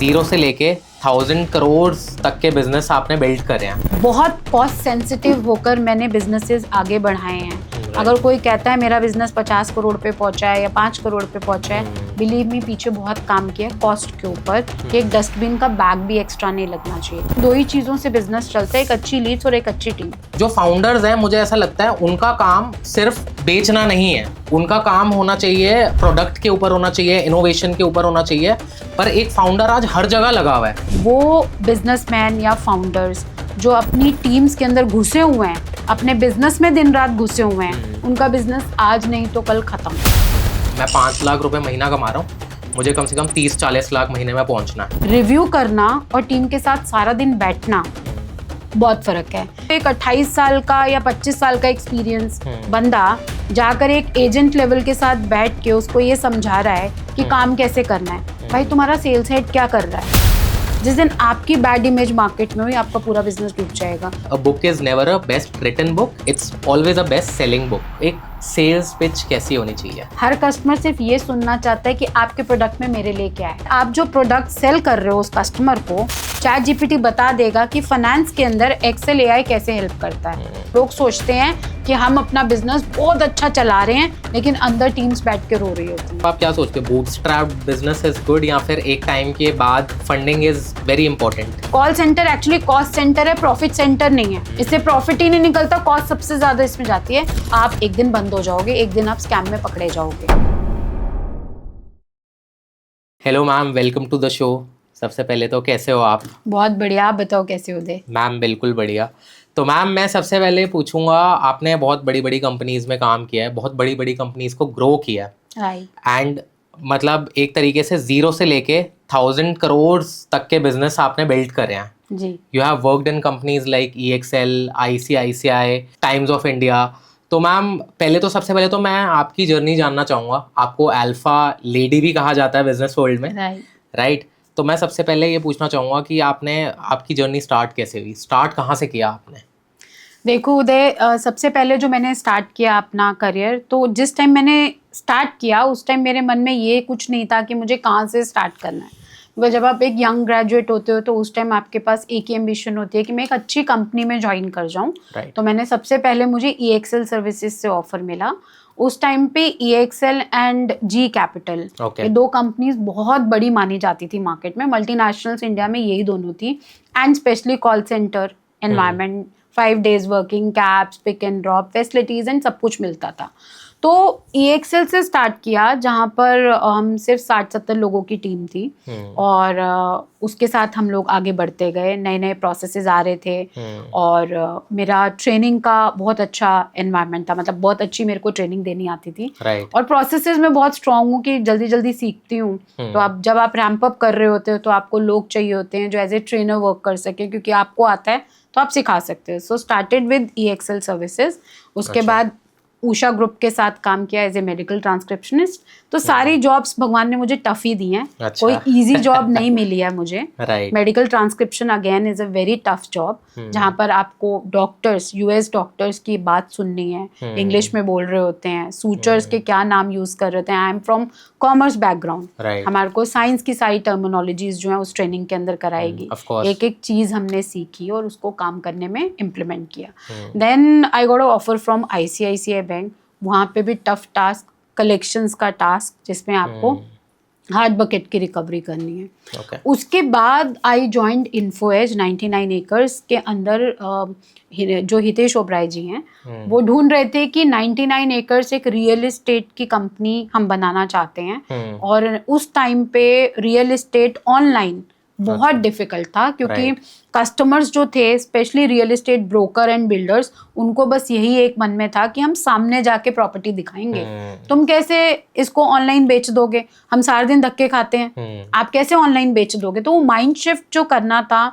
Zero से लेके 1000 करोड़ तक के बिजनेस आपने बिल्ड करे हैं। बहुत कॉस्ट सेंसिटिव होकर मैंने बिजनेसेस आगे बढ़ाए हैं। अगर कोई कहता है मेरा बिजनेस 50 करोड़ पे पहुंचा है या 5 करोड़ पे पहुंचा है, बिलीव मी पीछे बहुत काम किया है कॉस्ट के ऊपर कि एक डस्टबिन का बैग भी एक्स्ट्रा नहीं लगना चाहिए। दो ही चीज़ों से बिजनेस चलता है, एक अच्छी लीड्स और एक अच्छी टीम। जो फाउंडर्स हैं, मुझे ऐसा लगता है उनका काम सिर्फ बेचना नहीं है, उनका काम होना चाहिए प्रोडक्ट के ऊपर होना चाहिए, इनोवेशन के ऊपर होना चाहिए। पर एक फाउंडर आज हर जगह लगा हुआ है। वो बिजनेसमैन या फाउंडर्स जो अपनी टीम्स के अंदर घुसे हुए हैं, अपने बिजनेस में दिन रात घुसे हुए हैं, उनका बिजनेस आज नहीं तो कल खत्म। मैं 5 लाख रुपए महीना कमा रहा हूँ, मुझे कम से कम 30-40 लाख महीने में पहुंचना है। रिव्यू करना और टीम के साथ सारा दिन बैठना बहुत फर्क है। एक 28 साल का या 25 साल का एक्सपीरियंस बंदा जाकर एक एजेंट लेवल के साथ बैठ के उसको ये समझा रहा है कि काम कैसे करना है। भाई तुम्हारा सेल्स हेड क्या कर रहा है? जिस दिन आपकी बैड इमेज मार्केट में हुई, आपका पूरा बिजनेस डूब जाएगा। A book is never a best written book, it's always a best selling book। एक सेल्स पिच कैसी होनी चाहिए? हर कस्टमर सिर्फ ये सुनना चाहता है कि आपके प्रोडक्ट में मेरे लिए क्या है। आप जो प्रोडक्ट सेल कर रहे हो उस कस्टमर को, ChatGPT बता देगा कि फाइनेंस के अंदर एक्सेल AI कैसे हेल्प करता है। लोग सोचते हैं कि हम अपना बिजनेस बहुत अच्छा चला रहे हैं, लेकिन अंदर टीम्स बैठ के रो रही होती हैं। आप क्या सोचते हो, बूटस्ट्रैप्ड बिजनेस इज गुड या फिर एक टाइम के बाद funding is very important? Call centre actually cost centre है, प्रॉफिट सेंटर नहीं है। इससे प्रॉफिट ही नहीं निकलता, कॉस्ट सबसे ज्यादा इसमें जाती है। आप एक दिन बंद हो जाओगे, एक दिन आप स्कैम में पकड़े जाओगे। Hello ma'am, welcome to the show. सबसे पहले तो कैसे हो आप? बहुत बढ़िया, आप बताओ कैसे हो दे? मैम बिल्कुल बढ़िया। तो मैम मैं सबसे पहले पूछूंगा, आपने बहुत बड़ी बड़ी कंपनीज में काम किया है, बहुत बड़ी बड़ी कंपनीज को ग्रो किया है, राइट। एंड मतलब एक तरीके से जीरो से लेके 1000 करोड़ तक के बिजनेस आपने बिल्ड करे हैं जी। You have worked in companies like EXL, ICICI, Times of India. तो मैम पहले तो सबसे पहले तो मैं आपकी जर्नी जानना चाहूँगा। आपको अल्फा लेडी भी कहा जाता है बिजनेस वर्ल्ड में, राइट? तो मैं सबसे पहले ये पूछना चाहूँगा कि आपकी जर्नी स्टार्ट कैसे हुई, स्टार्ट कहाँ से किया आपने? देखो उदय, सबसे पहले जो मैंने स्टार्ट किया अपना करियर, तो जिस टाइम मैंने स्टार्ट किया उस टाइम मेरे मन में ये कुछ नहीं था कि मुझे कहाँ से स्टार्ट करना है। क्योंकि जब आप एक यंग ग्रेजुएट होते हो तो उस टाइम आपके पास एक ही एम्बिशन होती है कि मैं एक अच्छी कंपनी में ज्वाइन कर जाऊँ। तो मैंने सबसे पहले मुझे EXL सर्विसेज से ऑफर मिला। उस टाइम पे EXL एंड G कैपिटल, ये दो कंपनीज बहुत बड़ी मानी जाती थी मार्केट में। मल्टीनेशनल्स इंडिया में यही दोनों थी, and specially call centre environment, 5 days working, cabs, pick and drop, facilities and सब कुछ मिलता था। तो EXL से स्टार्ट किया, जहाँ पर हम सिर्फ 60-70 लोगों की टीम थी, और उसके साथ हम लोग आगे बढ़ते गए। नए नए प्रोसेसेस आ रहे थे, और मेरा ट्रेनिंग का बहुत अच्छा एनवायरनमेंट था, मतलब बहुत अच्छी मेरे को ट्रेनिंग देनी आती थी, और प्रोसेसेस में बहुत स्ट्रांग हूँ कि जल्दी जल्दी सीखती हूँ। तो आप जब आप रैंप अप कर रहे होते हो तो आपको लोग चाहिए होते हैं जो एज ए ट्रेनर वर्क कर सके, क्योंकि आपको आता है तो आप सिखा सकते हो। So started with EXL services. उसके बाद उषा ग्रुप के साथ काम किया एज ए मेडिकल ट्रांसक्रिप्शनिस्ट। तो सारी जॉब्स भगवान ने मुझे टफ ही दी हैं। कोई इजी जॉब नहीं मिली है मुझे। Medical transcription again is a very tough job, जहाँ पर आपको डॉक्टर्स, US डॉक्टर्स की बात सुननी है, इंग्लिश में बोल रहे होते हैं, सूचर्स के क्या नाम यूज कर रहे होते हैं। I am from commerce background, हमारे को साइंस की सारी टर्मिनोलॉजीज जो है उस ट्रेनिंग के अंदर कराएगी। एक एक चीज हमने सीखी और उसको काम करने में इम्प्लीमेंट किया। Then I got a offer from ICICI bank. वहाँ पे भी टफ टास्क, कलेक्शंस का टास्क, जिसमें आपको हार्ट बकेट की रिकवरी करनी है। उसके बाद आई जॉइंड इन्फोएज 99 एकर्स के अंदर। जो हितेश ओबराय जी हैं, वो ढूंढ रहे थे कि 99 एकर्स एक रियल एस्टेट की कंपनी हम बनाना चाहते हैं, और उस टाइम पे रियल एस्टेट ऑनलाइन बहुत डिफिकल्ट था, क्योंकि कस्टमर्स जो थे, specially real estate broker and builders, उनको बस यही एक मन में था कि हम सामने जाके प्रॉपर्टी दिखाएंगे। तुम कैसे इसको ऑनलाइन बेच दोगे, हम सारे दिन धक्के खाते हैं, आप कैसे ऑनलाइन बेच दोगे? तो वो माइंड शिफ्ट जो करना था,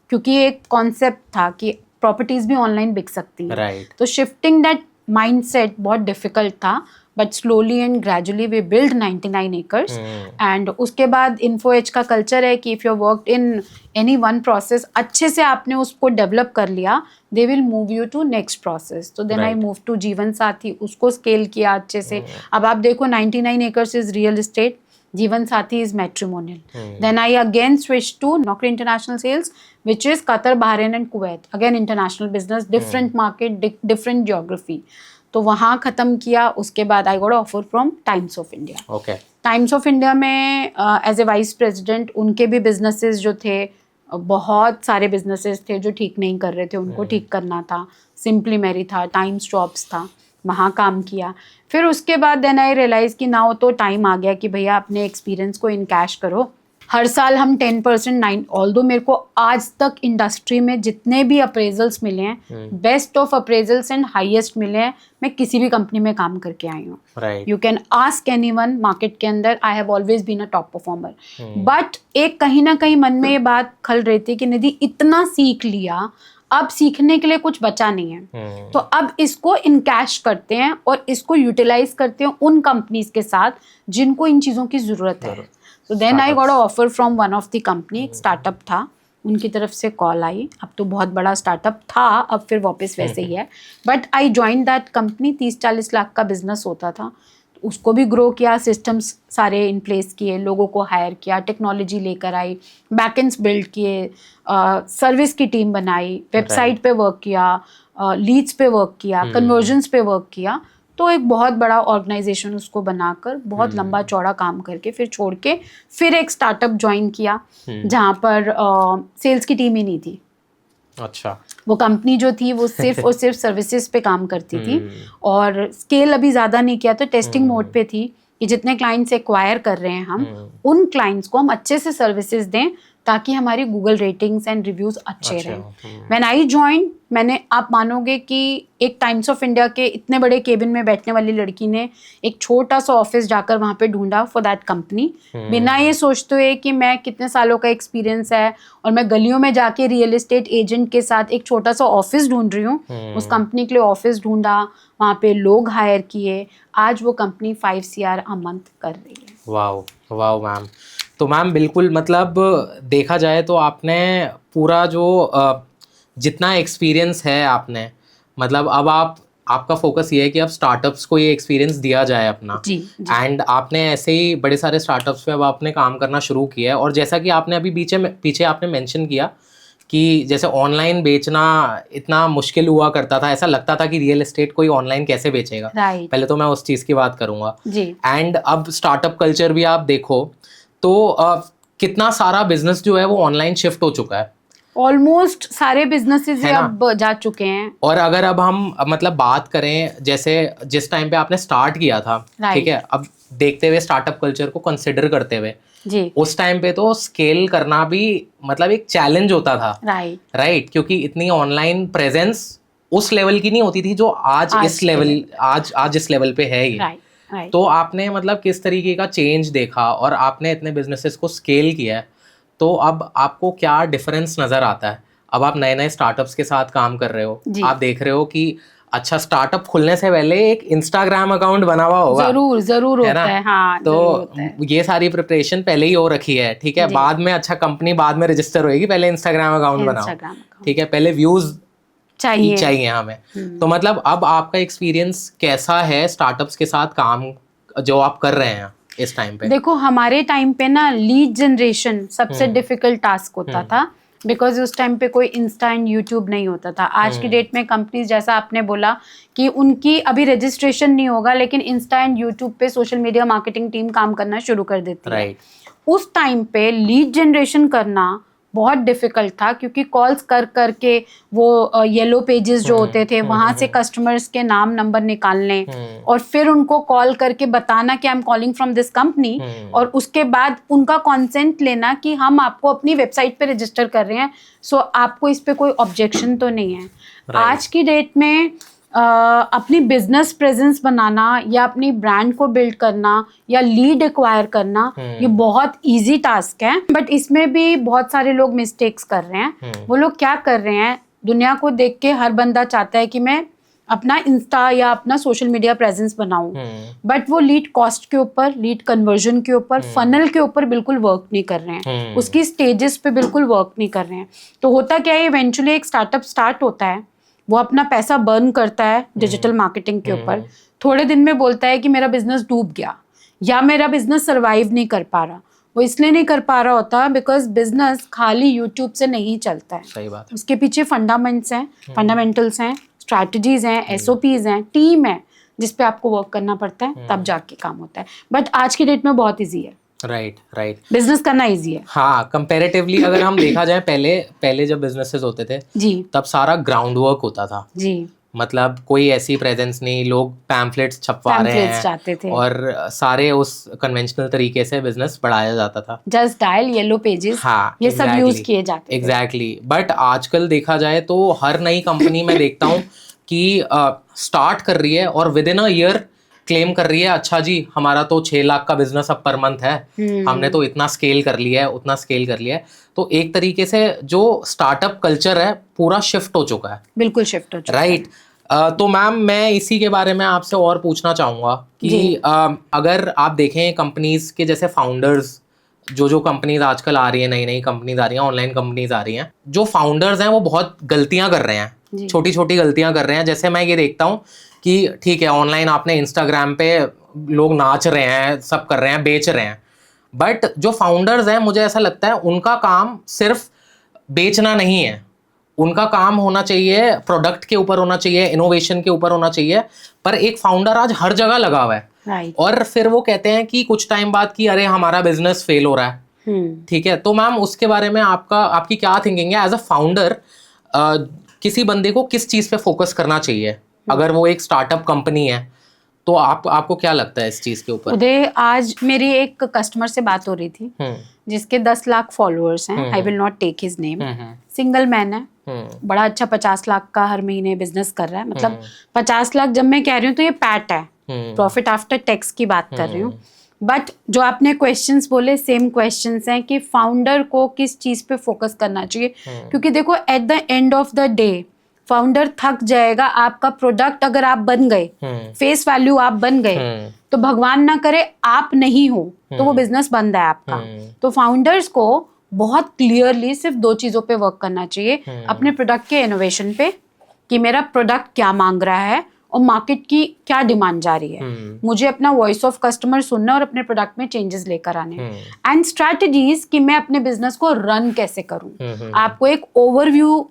क्योंकि एक कॉन्सेप्ट था कि प्रॉपर्टीज भी ऑनलाइन बिक सकती है, तो शिफ्टिंग दैट माइंडसेट बहुत डिफिकल्ट था। But slowly and gradually we build 99 acres. And उसके बाद इन्फोएज का कल्चर है कि if you worked in any one process, अच्छे से आपने उसको डेवलप कर लिया, they will move you to next process. तो then I move to Jeevansathi, उसको स्केल किया अच्छे से। अब आप देखो 99 एकर्स इज रियल एस्टेट, जीवन साथी is matrimonial. Then I again switched to Naukri International Sales, which is Qatar, Bahrain and Kuwait. Again international business, different market, different geography. तो वहाँ ख़त्म किया. उसके बाद I got an offer from Times of India. Okay. Times of India में as a vice president उनके भी businesses जो थे, बहुत सारे बिजनेसेस थे जो ठीक नहीं कर रहे थे, उनको ठीक करना था. सिंपली मेरी था, टाइम्स जॉब्स था, वहाँ काम किया. फिर उसके बाद देन आई रियलाइज़ कि नाउ तो टाइम आ गया कि भैया अपने एक्सपीरियंस को इनकैश करो. हर साल हम 10% 9, ऑल्दो मेरे को आज तक इंडस्ट्री में जितने भी अप्रेजल्स मिले हैं, best of appraisals and highest मिले हैं, मैं किसी भी कंपनी में काम करके आई हूँ. You can ask anyone market के अंदर, I have always been a top performer. But एक कहीं ना कहीं मन में ये बात खल रही थी कि निधि इतना सीख लिया, अब सीखने के लिए कुछ बचा नहीं है. तो अब इसको इनकैश करते हैं और इसको यूटिलाइज करते हैं उन कंपनीज के साथ जिनको इन चीज़ों की ज़रूरत है. तो then I got a offer from one of the company. एक स्टार्टअप था, उनकी तरफ से कॉल आई. अब तो बहुत बड़ा स्टार्टअप था, अब फिर वापस वैसे ही है. But I join that company. 30-40 lakh का बिजनेस होता था. उसको भी ग्रो किया, सिस्टम्स सारे इन प्लेस किए, लोगों को हायर किया, टेक्नोलॉजी लेकर आई, बैकएंड्स बिल्ड किए, सर्विस की टीम बनाई, वेबसाइट पे वर्क किया, लीड्स पे वर्क किया, कन्वर्जन्स पे वर्क किया. तो एक बहुत बड़ा ऑर्गेनाइजेशन उसको बनाकर बहुत लंबा चौड़ा काम करके फिर छोड़ के फिर एक स्टार्टअप ज्वाइन किया जहाँ पर सेल्स की टीम ही नहीं थी. अच्छा. वो कंपनी जो थी वो सिर्फ और सिर्फ सर्विसेज पे काम करती थी और स्केल अभी ज़्यादा नहीं किया, तो टेस्टिंग मोड पे थी कि जितने क्लाइंट्स एक्वायर कर रहे हैं हम उन क्लाइंट्स को हम अच्छे से सर्विसेज दें ताकि हमारी गूगल रेटिंग्स एंड रिव्यूज़ अच्छे रहें. व्हेन आई जॉइन, मैंने, आप मानोगे कि एक टाइम्स ऑफ इंडिया के इतने बड़े केबिन में बैठने वाली लड़की ने एक छोटा सा ऑफिस जाकर वहाँ पे ढूंढा फॉर दैट कंपनी, बिना ये सोचते हुए कि मैं कितने सालों का एक्सपीरियंस है और मैं गलियों में जाके रियल एस्टेट एजेंट के साथ एक छोटा सा ऑफिस ढूंढ रही हूँ. उस कंपनी के लिए ऑफिस ढूंढा, वहाँ पे लोग हायर किए. आज वो कंपनी 5 CR अ मंथ कर रही है. Wow wow ma'am. तो मैम बिल्कुल, मतलब देखा जाए तो आपने पूरा जो जितना एक्सपीरियंस है आपने, मतलब अब आपका फोकस ये है कि अब स्टार्टअप्स को ये एक्सपीरियंस दिया जाए अपना. जी. एंड आपने ऐसे ही बड़े सारे स्टार्टअप्स पे अब आपने काम करना शुरू किया है. और जैसा कि आपने अभी पीछे आपने मेंशन किया कि जैसे ऑनलाइन बेचना इतना मुश्किल हुआ करता था, ऐसा लगता था कि रियल एस्टेट कोई ऑनलाइन कैसे बेचेगा. पहले तो मैं उस चीज़ की बात करूँगा. एंड अब स्टार्टअप कल्चर भी आप देखो तो कितना सारा बिजनेस जो है वो ऑनलाइन शिफ्ट हो चुका है. ऑलमोस्ट सारे बिजनेसेस अब जा चुके हैं. और अगर अब हम मतलब बात करें, जैसे जिस टाइम पे आपने स्टार्ट किया था, ठीक है, अब देखते हुए स्टार्टअप कल्चर को कंसिडर करते हुए जी, उस टाइम पे तो स्केल करना भी मतलब एक चैलेंज होता था. राइट, क्योंकि इतनी ऑनलाइन प्रेजेंस उस लेवल की नहीं होती थी जो आज इस लेवल पे है ये. तो आपने मतलब किस तरीके का चेंज देखा और आपने इतने बिजनेसेस को स्केल किया है, तो अब आपको क्या डिफरेंस नज़र आता है? अब आप नए नए स्टार्टअप्स के साथ काम कर रहे हो, आप देख रहे हो कि अच्छा स्टार्टअप खुलने से पहले एक इंस्टाग्राम अकाउंट बना हुआ होगा. जरूर होता है. हाँ, तो ये सारी प्रिपरेशन पहले ही हो रखी है, ठीक है. बाद में अच्छा कंपनी बाद में रजिस्टर होगी, पहले इंस्टाग्राम अकाउंट बनाओ, ठीक है, पहले व्यूज चाहिए हमें. तो मतलब अब आपका एक्सपीरियंस कैसा है स्टार्टअप्स के साथ काम जो आप कर रहे हैं इस टाइम पे? देखो, हमारे टाइम पे ना लीड जनरेशन सबसे डिफिकल्ट टास्क होता था, बिकॉज उस टाइम पे कोई इंस्टा एंड यूट्यूब नहीं होता था. आज की डेट में कंपनीज, जैसा आपने बोला कि उनकी अभी रजिस्ट्रेशन नहीं होगा, लेकिन इंस्टा एंड यूट्यूब पे सोशल मीडिया मार्केटिंग टीम काम करना शुरू कर देती है. उस टाइम पे लीड जनरेशन करना बहुत डिफिकल्ट था, क्योंकि कॉल्स कर करके वो येलो पेजेस जो होते थे वहाँ से कस्टमर्स के नाम नंबर निकालने और फिर उनको कॉल करके बताना कि I am calling from this company, और उसके बाद उनका कॉन्सेंट लेना कि हम आपको अपनी वेबसाइट पे रजिस्टर कर रहे हैं, सो आपको इस पे कोई ऑब्जेक्शन तो नहीं है. आज की डेट में अपनी बिजनेस प्रेजेंस बनाना या अपनी ब्रांड को बिल्ड करना या लीड एक्वायर करना, ये बहुत इजी टास्क है. बट इसमें भी बहुत सारे लोग मिस्टेक्स कर रहे हैं. वो लोग क्या कर रहे हैं, दुनिया को देख के हर बंदा चाहता है कि मैं अपना इंस्टा या अपना सोशल मीडिया प्रेजेंस बनाऊं, बट वो लीड कॉस्ट के ऊपर, लीड कन्वर्जन के ऊपर, फनल के ऊपर बिल्कुल वर्क नहीं कर रहे हैं. उसकी स्टेजेस पे बिल्कुल वर्क नहीं कर रहे हैं. तो होता क्या है, इवेंचुअली एक स्टार्टअप स्टार्ट होता है, वो अपना पैसा बर्न करता है डिजिटल मार्केटिंग के ऊपर, थोड़े दिन में बोलता है कि मेरा बिजनेस डूब गया या मेरा बिजनेस सरवाइव नहीं कर पा रहा। वो इसलिए नहीं कर पा रहा होता बिकॉज बिजनेस खाली यूट्यूब से नहीं चलता है। सही बात है। उसके पीछे फंडामेंटल्स हैं, स्ट्रैटेजीज हैं, एसओपीज हैं, टीम है जिस पे आपको वर्क करना पड़ता है, तब जाके काम होता है। बट आज की डेट में बहुत ईजी है, राइट बिजनेस करना ईजी है। हाँ, कंपैरेटिवली अगर हम देखा जाए, पहले जब बिजनेसेस होते थे जी तब सारा ग्राउंड वर्क होता था। जी, मतलब कोई ऐसी प्रेजेंस नहीं, लोग पैम्फलेट्स छपवा रहे पैम्फलेट्स हैं चाहते थे और सारे उस कन्वेंशनल तरीके से बिजनेस बढ़ाया जाता था। जस्ट डायल, येलो पेजेस, हाँ, ये सब यूज किए जाते थे। एग्जैक्टली। बट आजकल देखा जाए तो हर नई कंपनी में देखता हूँ कि स्टार्ट कर रही है और with in a year claim कर रही है, अच्छा जी हमारा तो 6 लाख का बिजनेस अब पर मंथ है, हमने तो इतना स्केल कर लिया है, उतना स्केल कर लिया है। तो एक तरीके से जो स्टार्टअप कल्चर है पूरा शिफ्ट हो चुका है। बिल्कुल शिफ्ट हो चुका है। राइट। तो मैम मैं इसी के बारे में आपसे और पूछना चाहूँगा कि अगर आप देखें कंपनीज के जैसे फाउंडर्स, जो कंपनीज आजकल आ रही हैं, नई नई कंपनीज आ रही हैं, ऑनलाइन कंपनीज आ रही हैं, जो फाउंडर्स हैं वो बहुत गलतियां कर रहे हैं, छोटी छोटी गलतियां कर रहे हैं। जैसे मैं ये देखता हूँ कि ठीक है ऑनलाइन आपने इंस्टाग्राम पे लोग नाच रहे हैं, सब कर रहे हैं, बेच रहे हैं, बट जो फाउंडर्स हैं मुझे ऐसा लगता है उनका काम सिर्फ बेचना नहीं है, उनका काम होना चाहिए प्रोडक्ट के ऊपर होना चाहिए, इनोवेशन के ऊपर होना चाहिए। पर एक फाउंडर आज हर जगह लगा हुआ है और फिर वो कहते हैं कि कुछ टाइम बाद कि अरे हमारा बिजनेस फेल हो रहा है। ठीक है, तो मैम उसके बारे में आपकी क्या थिंकिंग है? एज अ फाउंडर किसी बंदे को किस चीज़ पे फोकस करना चाहिए अगर वो एक स्टार्टअप कंपनी है? तो आपको क्या लगता है इस चीज़ के ऊपर? उदय, आज मेरी एक कस्टमर से बात हो रही थी जिसके 10 लाख फॉलोअर्स हैं। I will not take his name. Single man है, बड़ा अच्छा 50 लाख का हर महीने बिजनेस कर रहा है। मतलब 50 लाख जब मैं कह रही हूँ तो ये पैट है, प्रॉफिट आफ्टर टैक्स की बात कर रही हूँ। बट जो आपने क्वेश्चंस बोले सेम क्वेश्चंस हैं कि फाउंडर को किस चीज पे फोकस करना चाहिए। क्योंकि देखो at the end of the day founder थक जाएगा। आपका प्रोडक्ट अगर आप बन गए, फेस वैल्यू आप बन गए, तो भगवान ना करे आप नहीं हो तो वो बिजनेस बंद है आपका। तो फाउंडर्स को बहुत क्लियरली सिर्फ 2 चीजों पे वर्क करना चाहिए, अपने प्रोडक्ट के इनोवेशन पे कि मेरा प्रोडक्ट क्या मांग रहा है और मार्केट की क्या डिमांड जा रही है। मुझे अपना वॉइस ऑफ कस्टमर सुनना और अपने प्रोडक्ट में चेंजेस लेकर आने हैं। एंड स्ट्रैटेजीज कि मैं अपने बिजनेस को रन कैसे करूं। आपको एक ओवरव्यू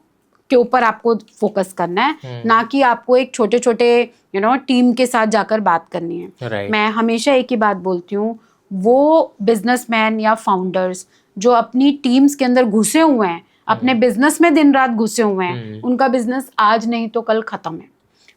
के ऊपर आपको फोकस करना है, ना कि आपको एक छोटे छोटे टीम के साथ जाकर बात करनी है। मैं हमेशा एक ही बात बोलती हूँ, वो बिजनेसमैन या फाउंडर्स जो अपनी टीम्स के अंदर घुसे हुए हैं, अपने बिजनेस में दिन रात घुसे हुए हैं, उनका बिजनेस आज नहीं तो कल खत्म है।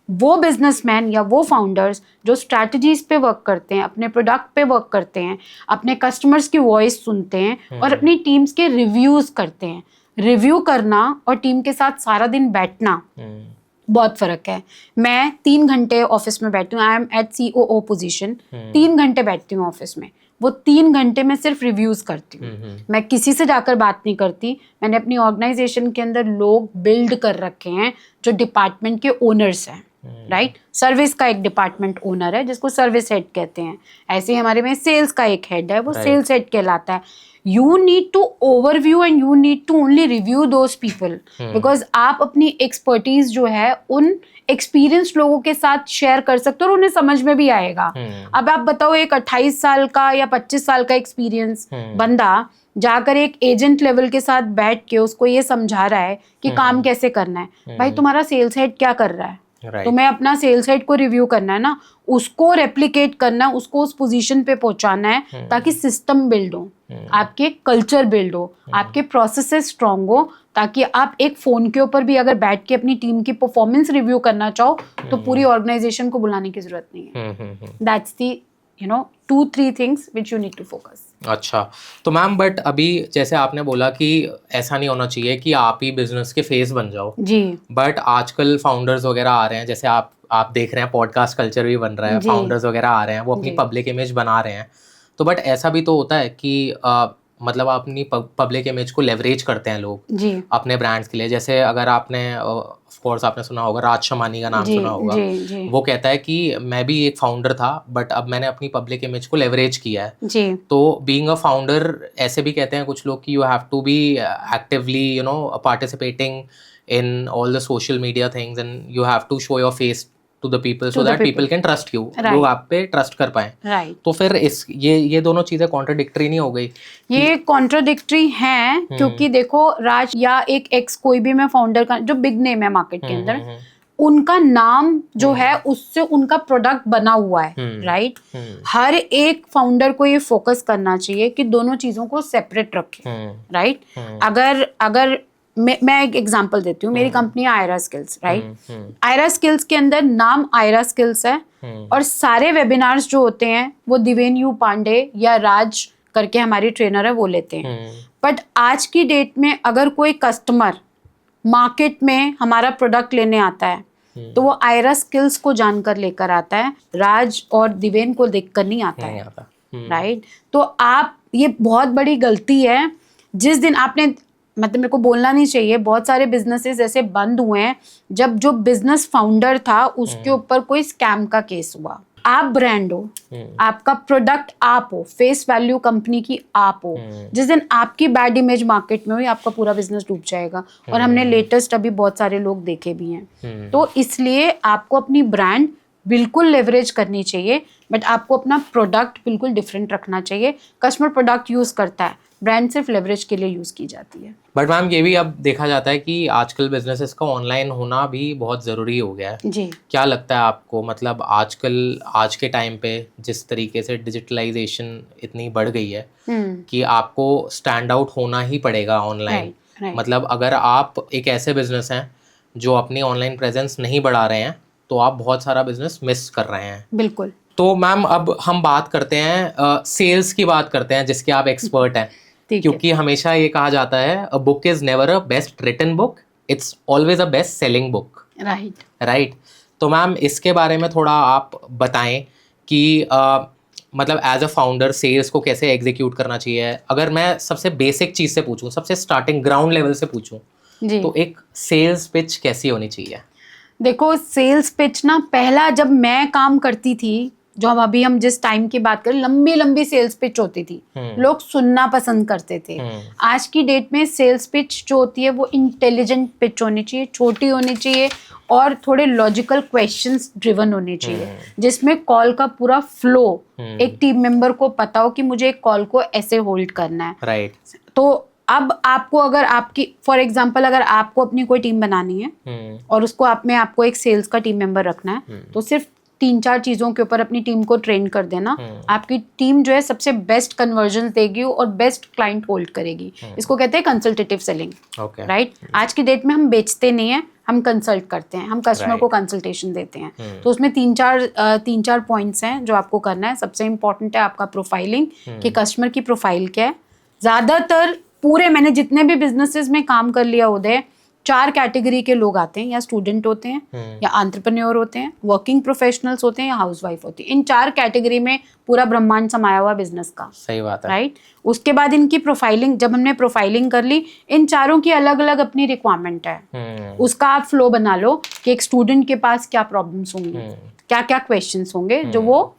वो बिजनेसमैन या वो फाउंडर्स जो स्ट्रैटेजीज पे वर्क करते हैं, अपने प्रोडक्ट पे वर्क करते हैं, अपने कस्टमर्स की वॉइस सुनते हैं और अपनी टीम्स के रिव्यूज करते हैं। रिव्यू करना और टीम के साथ सारा दिन बैठना बहुत फर्क है। मैं 3 घंटे ऑफिस में बैठी हूँ, I am at COO position, 3 घंटे बैठती हूँ ऑफिस में। वो 3 घंटे में सिर्फ रिव्यूज करती हूँ, मैं किसी से जाकर बात नहीं करती। मैंने अपनी ऑर्गेनाइजेशन के अंदर लोग बिल्ड कर रखे हैं जो डिपार्टमेंट के ओनर्स हैं। राइट, सर्विस का एक डिपार्टमेंट ओनर है जिसको सर्विस हेड कहते हैं। ऐसे ही हमारे में सेल्स का एक हेड है, वो सेल्स हेड कहलाता है। You need to overview and you need to only review those people because आप अपनी एक्सपर्टीज जो है उन एक्सपीरियंस्ड लोगों के साथ शेयर कर सकते हो और उन्हें समझ में भी आएगा। अब आप बताओ एक 28 साल का या 25 साल का एक्सपीरियंस बंदा जाकर एक एजेंट लेवल के साथ बैठ के उसको ये समझा रहा है कि काम कैसे करना है। भाई तुम्हारा सेल्स हेड क्या कर रहा है? तुम्हें अपना सेल्स हेड को रिव्यू करना है ना, उसको रेप्लिकेट करना है, उसको उस पोजीशन पे पहुंचाना है ताकि सिस्टम बिल्ड हो, आपके कल्चर बिल्ड हो, आपके प्रोसेसेस स्ट्रांग हो, ताकि आप एक फोन के ऊपर भी अगर बैठ के अपनी टीम की परफॉर्मेंस रिव्यू करना चाहो तो पूरी ऑर्गेनाइजेशन को बुलाने की जरूरत नहीं है। That's the 2-3 things which you need to focus. अच्छा, तो मैम बट अभी जैसे आपने बोला कि ऐसा नहीं होना चाहिए कि आप ही बिजनेस के फेस बन जाओ जी, बट आजकल फाउंडर्स वगैरह आ रहे हैं, जैसे आप देख रहे हैं पॉडकास्ट कल्चर भी बन रहा है, फाउंडर्स वगैरह आ रहे हैं, वो अपनी पब्लिक इमेज बना रहे हैं। तो बट ऐसा भी तो होता है कि मतलब अपनी पब्लिक इमेज को लेवरेज करते हैं लोग जी अपने ब्रांड्स के लिए। जैसे अगर आपने ऑफ कोर्स आपने सुना होगा, राज शमानी का नाम सुना होगा जी। वो कहता है कि मैं भी एक फाउंडर था बट अब मैंने अपनी पब्लिक इमेज को लेवरेज किया है जी। तो बीइंग अ फाउंडर ऐसे भी कहते हैं कुछ लोग कि you have to be actively participating in all the social media things and you have to show your face to the people To so the that people. People can trust you, Right. लोग आप पे trust कर पाए। Right. तो फिर इस ये दोनों चीजें कॉन्ट्राडिक्टरी नहीं हो गई? ये कॉन्ट्राडिक्टरी हैं क्योंकि देखो राज या एक एक्स कोई भी मैं फाउंडर का जो बिग नेम है मार्केट के अंदर, उनका नाम जो है उससे उनका प्रोडक्ट बना हुआ है, राइट। हर एक फाउंडर को ये फोकस करना चाहिए कि दोनों चीजों को सेपरेट रखें, राइट। अगर मैं एक एग्जांपल देती हूँ, मेरी company Ayra Skills, right. Ayra Skills के अंदर नाम आयरा स्किल्स है और सारे वेबिनार्स जो होते हैं वो दिवेन यू पांडे या राज करके हमारी ट्रेनर है वो लेते हैं। बट आज की डेट में अगर कोई कस्टमर मार्केट में हमारा प्रोडक्ट लेने आता है तो वो आयरा स्किल्स को जानकर लेकर आता है, राज और दिवेन को देखकर नहीं आता है, राइट। तो आप, ये बहुत बड़ी गलती है। जिस दिन आपने, मतलब मेरे को बोलना नहीं चाहिए, बहुत सारे बिजनेसेस ऐसे बंद हुए हैं जब जो बिजनेस फाउंडर था उसके ऊपर कोई स्कैम का केस हुआ। आप ब्रांड हो, आपका प्रोडक्ट आप हो, फेस वैल्यू कंपनी की आप हो, जिस दिन आपकी बैड इमेज मार्केट में हुई आपका पूरा बिजनेस डूब जाएगा। और हमने लेटेस्ट अभी बहुत सारे लोग देखे भी हैं। तो इसलिए आपको अपनी ब्रांड बिल्कुल लेवरेज करनी चाहिए, बट आपको अपना प्रोडक्ट बिल्कुल डिफरेंट रखना चाहिए। कस्टमर प्रोडक्ट यूज करता है, ब्रांड सिर्फ लेवरेज के लिए यूज की जाती है। बट मैम ये भी अब देखा जाता है कि आजकल बिजनेसेस का ऑनलाइन होना भी बहुत ज़रूरी हो गया है। जी। क्या लगता है आपको, मतलब आजकल आज के टाइम पे जिस तरीके से डिजिटलाइजेशन इतनी बढ़ गई है कि आपको स्टैंड आउट होना ही पड़ेगा ऑनलाइन। right. मतलब अगर आप एक ऐसे बिजनेस हैं जो अपनी ऑनलाइन प्रेजेंस नहीं बढ़ा रहे हैं तो आप बहुत सारा बिजनेस मिस कर रहे हैं। बिल्कुल। तो मैम अब हम बात करते हैं सेल्स की बात करते हैं जिसके आप एक्सपर्ट हैं, क्योंकि हमेशा ये कहा जाता है a book is never a best written book, it's always a best selling book, right. तो मैम इसके बारे में थोड़ा आप बताएं कि मतलब एज अ फाउंडर सेल्स को कैसे एग्जीक्यूट करना चाहिए। अगर मैं सबसे बेसिक चीज़ से पूछूं, सबसे स्टार्टिंग ग्राउंड लेवल से पूछूं, तो एक सेल्स पिच कैसी होनी चाहिए? देखो सेल्स पिच ना, पहला जब मैं काम करती थी, जो अभी हम जिस टाइम की बात करें, लंबी लंबी सेल्स पिच होती थी, लोग सुनना पसंद करते थे। आज की डेट में सेल्स पिच जो होती है वो इंटेलिजेंट पिच होनी चाहिए, छोटी होनी चाहिए और थोड़े लॉजिकल क्वेश्चंस ड्रिवन होने चाहिए, जिसमें कॉल का पूरा फ्लो एक टीम मेंबर को पता हो कि मुझे एक कॉल को ऐसे होल्ड करना है, राइट। तो अब आपको, अगर आपकी फॉर एग्जांपल अगर आपको अपनी कोई टीम बनानी है और उसको आपको एक सेल्स का टीम मेंबर रखना है, तो सिर्फ 3-4 चीजों के ऊपर अपनी टीम को ट्रेन कर देना, आपकी टीम जो है सबसे बेस्ट कन्वर्जन देगी और बेस्ट क्लाइंट होल्ड करेगी। इसको कहते हैं कंसल्टेटिव सेलिंग, राइट। आज की डेट में हम बेचते नहीं है, हम कंसल्ट करते हैं, हम कस्टमर को कंसल्टेशन देते हैं। तो उसमें 3-4 पॉइंट्स हैं जो आपको करना है। सबसे इंपॉर्टेंट है आपका प्रोफाइलिंग, कि कस्टमर की प्रोफाइल क्या है। ज्यादातर पूरे मैंने जितने भी बिजनेसेस में काम कर लिया उदय, 4 कैटेगरी के लोग आते हैं, या स्टूडेंट होते हैं या एंटरप्रेन्योर होते हैं, वर्किंग प्रोफेशनल्स होते हैं या हाउसवाइफ होती है। इन 4 कैटेगरी में पूरा ब्रह्मांड समाया हुआ बिजनेस का। सही बात है, राइट। उसके बाद इनकी प्रोफाइलिंग, जब हमने प्रोफाइलिंग कर ली, इन चारों की अलग अलग अपनी रिक्वायरमेंट है। उसका आप फ्लो बना लो कि एक स्टूडेंट के पास क्या प्रॉब्लम्स होंगे, क्या क्या क्वेश्चंस होंगे जो वो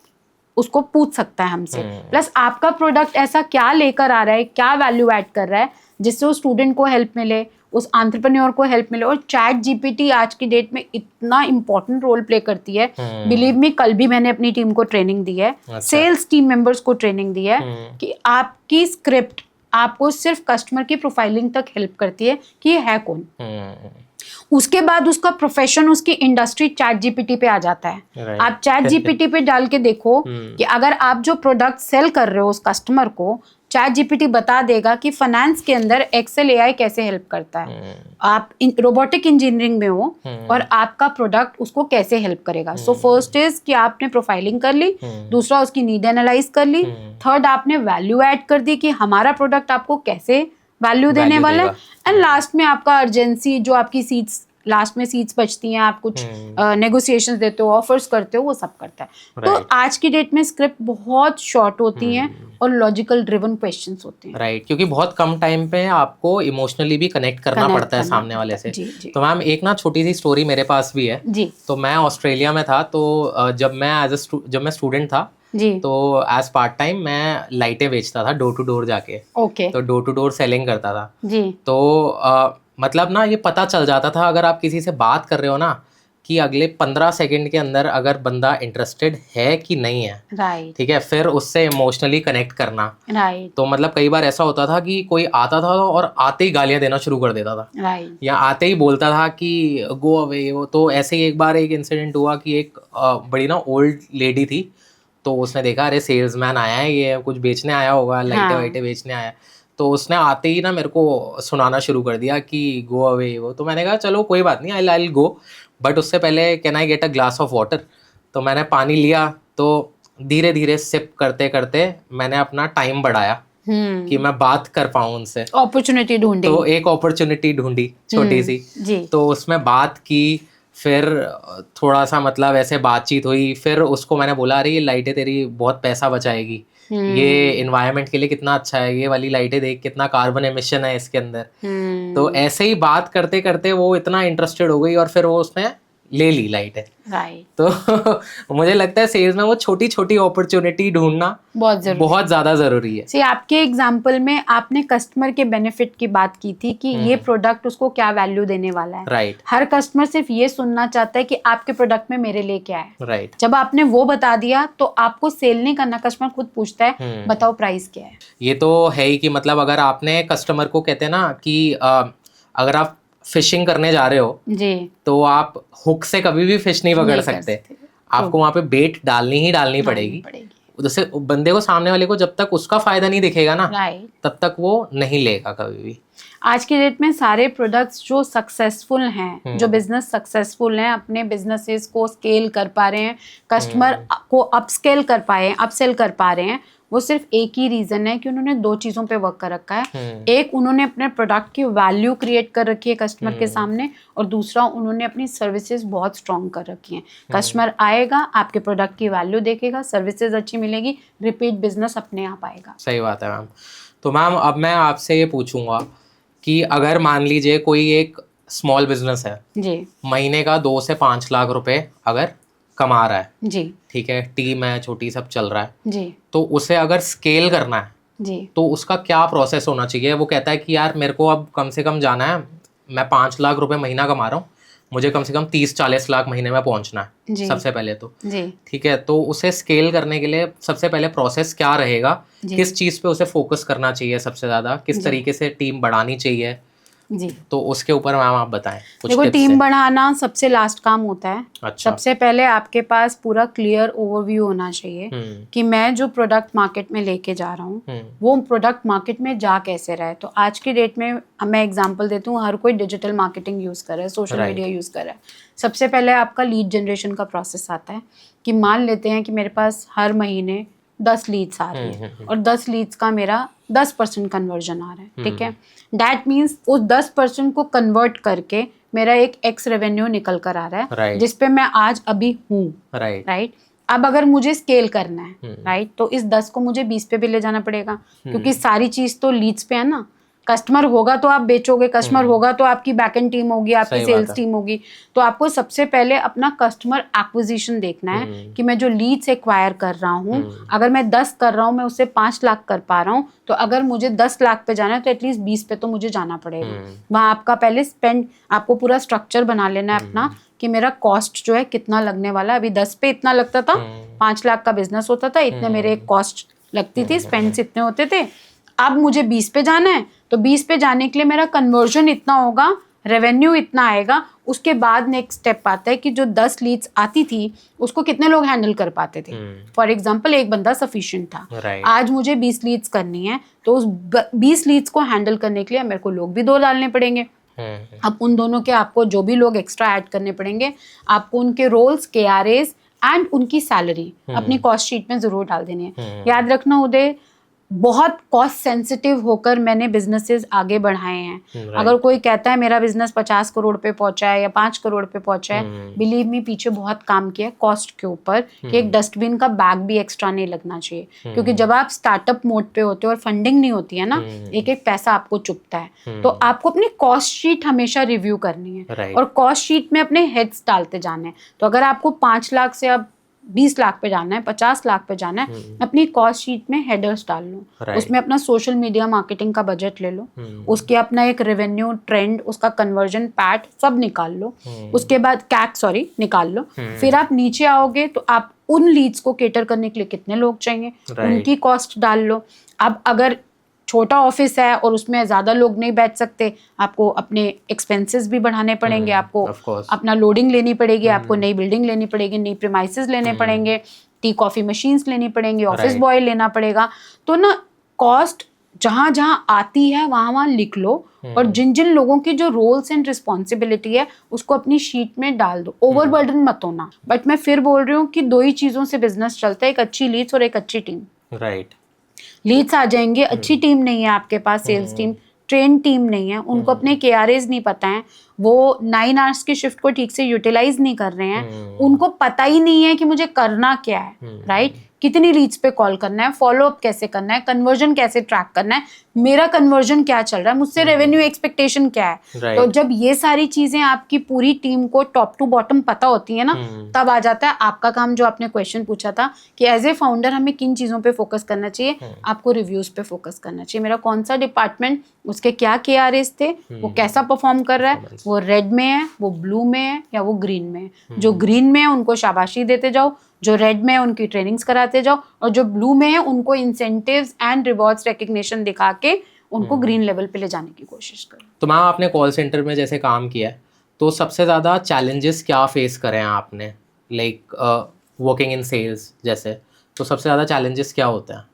उसको पूछ सकता है हमसे, प्लस आपका प्रोडक्ट ऐसा क्या लेकर आ रहा है, क्या वैल्यू ऐड कर रहा है जिससे उस स्टूडेंट को हेल्प मिले, उस एंटरप्रेन्योर को हेल्प मिले। और चैट जीपीटी आज की डेट में इतना इंपॉर्टेंट रोल प्ले करती है, बिलीव मी, कल भी मैंने अपनी टीम को ट्रेनिंग दी है, सेल्स टीम मेंबर्स को ट्रेनिंग दी है, कि आपकी स्क्रिप्ट आपको सिर्फ कस्टमर की प्रोफाइलिंग तक हेल्प करती है कि ये है कौन। उसके बाद उसका प्रोफेशन, उसकी इंडस्ट्री चैट जीपीटी पे आ जाता है। आप चैट जीपीटी पे डाल के देखो कि अगर आप जो प्रोडक्ट सेल कर रहे हो उस कस्टमर को, चैट जीपीटी बता देगा कि फाइनेंस के अंदर एक्सेल एआई कैसे हेल्प करता है। आप रोबोटिक इंजीनियरिंग में हो और आपका प्रोडक्ट उसको कैसे हेल्प करेगा। सो फर्स्ट इज कि आपने प्रोफाइलिंग कर ली, दूसरा उसकी नीड एनालाइज कर ली, थर्ड आपने वैल्यू ऐड कर दी कि हमारा प्रोडक्ट आपको कैसे वैल्यू देने वाला है, एंड लास्ट में आपका अर्जेंसी, जो आपकी सीट्स, लास्ट में सीट्स बचती हैं, आप कुछ नेगोशिएशंस देते हो, ऑफर्स करते हो, वो सब करता है। तो आज की डेट में स्क्रिप्ट बहुत शॉर्ट होती हैं और लॉजिकल ड्रिवन क्वेश्चंस होते हैं, राइट। क्योंकि बहुत कम टाइम पे आपको इमोशनली भी कनेक्ट करना पड़ता है सामने वाले से। तो मैम एक ना छोटी सी स्टोरी मेरे पास भी है जी। तो मैं ऑस्ट्रेलिया में था, तो जब मैं स्टूडेंट था जी, तो एज पार्ट टाइम मैं लाइटें बेचता था डोर टू डोर जाके। तो डोर टू डोर सेलिंग करता था जी। तो मतलब ना ये पता चल जाता था, अगर आप किसी से बात कर रहे हो ना कि अगले 15 सेकंड के अंदर अगर बंदा इंटरेस्टेड है कि नहीं है, राइट ठीक है, फिर उससे इमोशनली कनेक्ट करना। राइट तो मतलब कई बार ऐसा होता था कि कोई आता था और आते ही गालियां देना शुरू कर देता था, राइट या आते ही बोलता था कि गो अवे। वो तो ऐसे ही एक बार एक इंसिडेंट हुआ कि एक बड़ी ना ओल्ड लेडी थी, तो उसने देखा अरे सेल्समैन आया है, ये कुछ बेचने आया होगा, लाइटें हाँ वाइटें बेचने आया है। तो उसने आते ही ना मेरे को सुनाना शुरू कर दिया कि गो अवे। वो तो मैंने कहा चलो कोई बात नहीं, आई गो, बट उससे पहले can I get a glass of water. तो मैंने पानी लिया, तो धीरे धीरे सिप करते करते मैंने अपना टाइम बढ़ाया कि मैं बात कर पाऊँ उनसे। अपॉर्चुनिटी ढूंढी। तो एक अपॉर्चुनिटी ढूंढी छोटी सी, जी तो उसमें बात की, फिर थोड़ा सा मतलब ऐसे बातचीत हुई। फिर उसको मैंने बोला अरे ये लाइटें तेरी बहुत पैसा बचाएगी, ये इन्वायरमेंट के लिए कितना अच्छा है, ये वाली लाइटें देख कितना कार्बन एमिशन है इसके अंदर। तो ऐसे ही बात करते करते वो इतना इंटरेस्टेड हो गई और फिर वो उसने ले ली लाइटें। राइट तो मुझे लगता है सेल्स में वो छोटी छोटी अपॉर्चुनिटी ढूंढना बहुत ज्यादा जरूरी है। सी आपके एग्जाम्पल में आपने कस्टमर के बेनिफिट की बात की थी कि ये प्रोडक्ट उसको क्या वैल्यू देने वाला है। राइट हर कस्टमर सिर्फ ये सुनना चाहता है कि आपके प्रोडक्ट में मेरे लिए क्या है। राइट जब आपने वो बता दिया तो आपको सेल नहीं करना, कस्टमर खुद पूछता है बताओ प्राइस क्या है। ये तो है ही कि मतलब अगर आपने कस्टमर को कहते हैं ना कि अगर आप फिशिंग करने जा रहे हो जी तो आप हुक से कभी भी फिश नहीं पकड़ सकते, आपको वहां पे बेट डालनी ही डालनी पड़ेगी। जैसे बंदे को, सामने वाले को जब तक उसका फायदा नहीं दिखेगा ना, तब तक वो नहीं लेगा कभी भी। आज के डेट में सारे प्रोडक्ट्स जो सक्सेसफुल हैं, जो बिजनेस सक्सेसफुल हैं, अपने बिजनेसेस को स्केल कर पा रहे हैं, कस्टमर को अपस्केल कर पाए, अपसेल कर पा रहे हैं, वो सिर्फ एक ही रीजन है कि उन्होंने दो चीजों पे वर्क कर रखा है। एक, उन्होंने अपने प्रोडक्ट की वैल्यू क्रिएट कर रखी है कस्टमर के सामने, और दूसरा, उन्होंने अपनी सर्विसेज बहुत स्ट्रॉन्ग कर रखी हैं। कस्टमर आएगा, आपके प्रोडक्ट की वैल्यू देखेगा, सर्विसेज अच्छी मिलेगी, रिपीट बिजनेस अपने आप आएगा। सही बात है मैम। तो मैम अब मैं आपसे ये पूछूंगा कि अगर मान लीजिए कोई एक स्मॉल बिजनेस है जी, महीने का 2 से 5 लाख रुपए अगर कमा रहा है, जी ठीक है, टीम है छोटी, सब चल रहा है, जी तो उसे अगर स्केल करना है जी तो उसका क्या प्रोसेस होना चाहिए? वो कहता है कि यार मेरे को अब कम से कम जाना है, मैं 5 लाख रुपए महीना कमा रहा हूँ, मुझे कम से कम 30-40 लाख महीने में पहुंचना है जी सबसे पहले तो, जी ठीक है। तो उसे स्केल करने के लिए सबसे पहले प्रोसेस क्या रहेगा, किस चीज़ पे उसे फोकस करना चाहिए सबसे ज़्यादा, किस तरीके से टीम बढ़ानी चाहिए, जी तो उसके ऊपर मैम आप बताएं कुछ देखो, टिप्स टीम से। बढ़ाना सबसे लास्ट काम होता है। अच्छा। सबसे पहले आपके पास पूरा क्लियर ओवरव्यू होना चाहिए कि मैं जो प्रोडक्ट मार्केट में लेके जा रहा हूँ वो प्रोडक्ट मार्केट में जा कैसे रहा है। तो आज की डेट में मैं एग्जांपल देती हूँ, हर कोई डिजिटल मार्केटिंग यूज़ कर रहा है, सोशल मीडिया यूज़ कर रहा है। सबसे पहले आपका लीड जनरेशन का प्रोसेस आता है कि मान लेते हैं कि मेरे पास हर महीने 10 लीड्स आ रही है और 10 लीड्स का मेरा 10% कन्वर्जन आ रहा है, ठीक है। दैट मीन्स उस 10% को कन्वर्ट करके मेरा एक एक्स रेवेन्यू निकल कर आ रहा है, जिसपे मैं आज अभी हूँ, राइट। अब अगर मुझे स्केल करना है, राइट, तो इस 10 को मुझे 20 पे भी ले जाना पड़ेगा, क्योंकि सारी चीज तो लीड्स पे है ना। कस्टमर होगा तो आप बेचोगे, कस्टमर होगा तो आपकी बैकएंड टीम होगी, आपकी सेल्स टीम होगी। तो आपको सबसे पहले अपना कस्टमर एक्विजिशन देखना है कि मैं जो लीड्स एक्वायर कर रहा हूँ, अगर मैं 10 कर रहा हूँ, मैं उससे 5 लाख कर पा रहा हूँ, तो अगर मुझे 10 लाख पे जाना है तो एटलीस्ट 20 पे तो मुझे जाना पड़ेगा। वहाँ आपका पहले स्पेंड, आपको पूरा स्ट्रक्चर बना लेना है अपना कि मेरा कॉस्ट जो है कितना लगने वाला है। अभी 10 पे इतना लगता था, 5 लाख का बिजनेस होता था, इतने मेरे कॉस्ट लगती थी, स्पेंड्स इतने होते थे। अब मुझे 20 पे जाना है, तो 20 पे जाने के लिए मेरा कन्वर्जन इतना होगा, रेवेन्यू इतना आएगा। उसके बाद नेक्स्ट स्टेप आता है कि जो 10 लीड्स आती थी उसको कितने लोग हैंडल कर पाते थे। फॉर एग्जांपल एक बंदा सफिशिएंट था, आज मुझे 20 लीड्स करनी है, तो उस 20 लीड्स को हैंडल करने के लिए मेरे को लोग भी 2 डालने पड़ेंगे। अब उन दोनों के आपको जो भी लोग एक्स्ट्रा ऐड करने पड़ेंगे, आपको उनके रोल्स, KRAs एंड उनकी सैलरी अपनी कॉस्ट शीट में जरूर डाल देनी है। याद रखना उदय, बहुत कॉस्ट सेंसिटिव होकर मैंने बिजनेसेस आगे बढ़ाए हैं। अगर कोई कहता है मेरा बिजनेस 50 करोड़ पे पहुंचा है या 5 करोड़ पे पहुंचा है, बिलीव मी, पीछे बहुत काम किया कॉस्ट के ऊपर कि एक डस्टबिन का बैग भी एक्स्ट्रा नहीं लगना चाहिए। क्योंकि जब आप स्टार्टअप मोड पे होते हो और फंडिंग नहीं होती है ना, एक एक पैसा आपको चुभता है। तो आपको अपनी कॉस्ट शीट हमेशा रिव्यू करनी है और कॉस्ट शीट में अपने हेड्स डालते जाने हैं। तो अगर आपको 5 लाख से अब 20 लाख पे जाना है, 50 लाख पे जाना है, अपनी कॉस्ट शीट में हेडर्स डाल लो, उसमें अपना सोशल मीडिया मार्केटिंग का बजट ले लो, उसके अपना एक रेवेन्यू ट्रेंड, उसका कन्वर्जन पैट सब निकाल लो, उसके बाद कैक निकाल लो। फिर आप नीचे आओगे तो आप उन लीड्स को केटर करने के लिए कितने लोग चाहिए, उनकी कॉस्ट डाल लो। अब अगर छोटा ऑफिस है और उसमें ज़्यादा लोग नहीं बैठ सकते, आपको अपने एक्सपेंसेस भी बढ़ाने पड़ेंगे, आपको अपना लोडिंग लेनी पड़ेगी, आपको नई बिल्डिंग लेनी पड़ेगी, नई प्रीमाइसेस लेने पड़ेंगे, टी कॉफ़ी मशीन्स लेनी पड़ेंगी, ऑफिस बॉय लेना पड़ेगा। तो ना कॉस्ट जहाँ जहाँ आती है वहाँ वहाँ लिख लो, और जिन जिन लोगों की जो रोल्स एंड रिस्पॉन्सिबिलिटी है उसको अपनी शीट में डाल दो, ओवरबर्डन मत होना। बट मैं फिर बोल रही हूँ कि 2 ही चीज़ों से बिजनेस चलता है, एक अच्छी लीड्स और एक अच्छी टीम। राइट, लीड्स आ जाएंगे, अच्छी टीम नहीं है आपके पास, सेल्स टीम, ट्रेन टीम नहीं है, उनको अपने KRAs नहीं पता है, वो 9 आवर्स की शिफ्ट को ठीक से यूटिलाइज नहीं कर रहे हैं, उनको पता ही नहीं है कि मुझे करना क्या है, राइट? कितनी लीड्स पे कॉल करना है, फॉलो अप कैसे करना है, कन्वर्जन कैसे ट्रैक करना है, मेरा कन्वर्जन क्या चल रहा है, मुझसे रेवेन्यू एक्सपेक्टेशन क्या है। तो जब ये सारी चीजें आपकी पूरी टीम को टॉप टू बॉटम पता होती है ना, तब आ जाता है आपका काम। जो आपने क्वेश्चन पूछा था कि एज ए फाउंडर हमें किन चीजों पे फोकस करना चाहिए, आपको रिव्यूज पे फोकस करना चाहिए। मेरा कौन सा डिपार्टमेंट, उसके क्या KRAs थे, वो कैसा परफॉर्म कर रहा है, वो रेड में है, वो ब्लू में है, या वो ग्रीन में है। जो ग्रीन में है उनको शाबाशी देते जाओ, जो रेड में है उनकी ट्रेनिंग्स कराते जाओ, और जो ब्लू में है उनको इंसेंटिव्स एंड रिवॉर्ड्स रिकग्निशन दिखा के उनको ग्रीन लेवल पे ले जाने की कोशिश करो। तो मैम आपने कॉल सेंटर में जैसे काम किया है, तो सबसे ज़्यादा चैलेंजेस क्या फेस करे हैं आपने, लाइक वर्किंग इन सेल्स जैसे, तो सबसे ज़्यादा चैलेंजेस क्या होते हैं?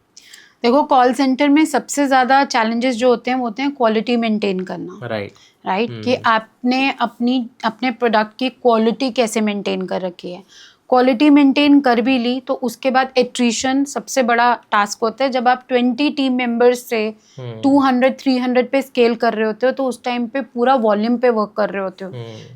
देखो, कॉल सेंटर में सबसे ज़्यादा चैलेंजेस जो होते हैं वो होते हैं क्वालिटी मेंटेन करना। राइट, कि आपने अपने प्रोडक्ट की क्वालिटी कैसे मेंटेन कर रखी है। क्वालिटी मेंटेन कर भी ली तो उसके बाद एट्रिशन सबसे बड़ा टास्क होता है। जब आप 20 टीम मेंबर्स से 200-300 पे स्केल कर रहे होते हो, तो उस टाइम पे पूरा वॉल्यूम पे वर्क कर रहे होते हो,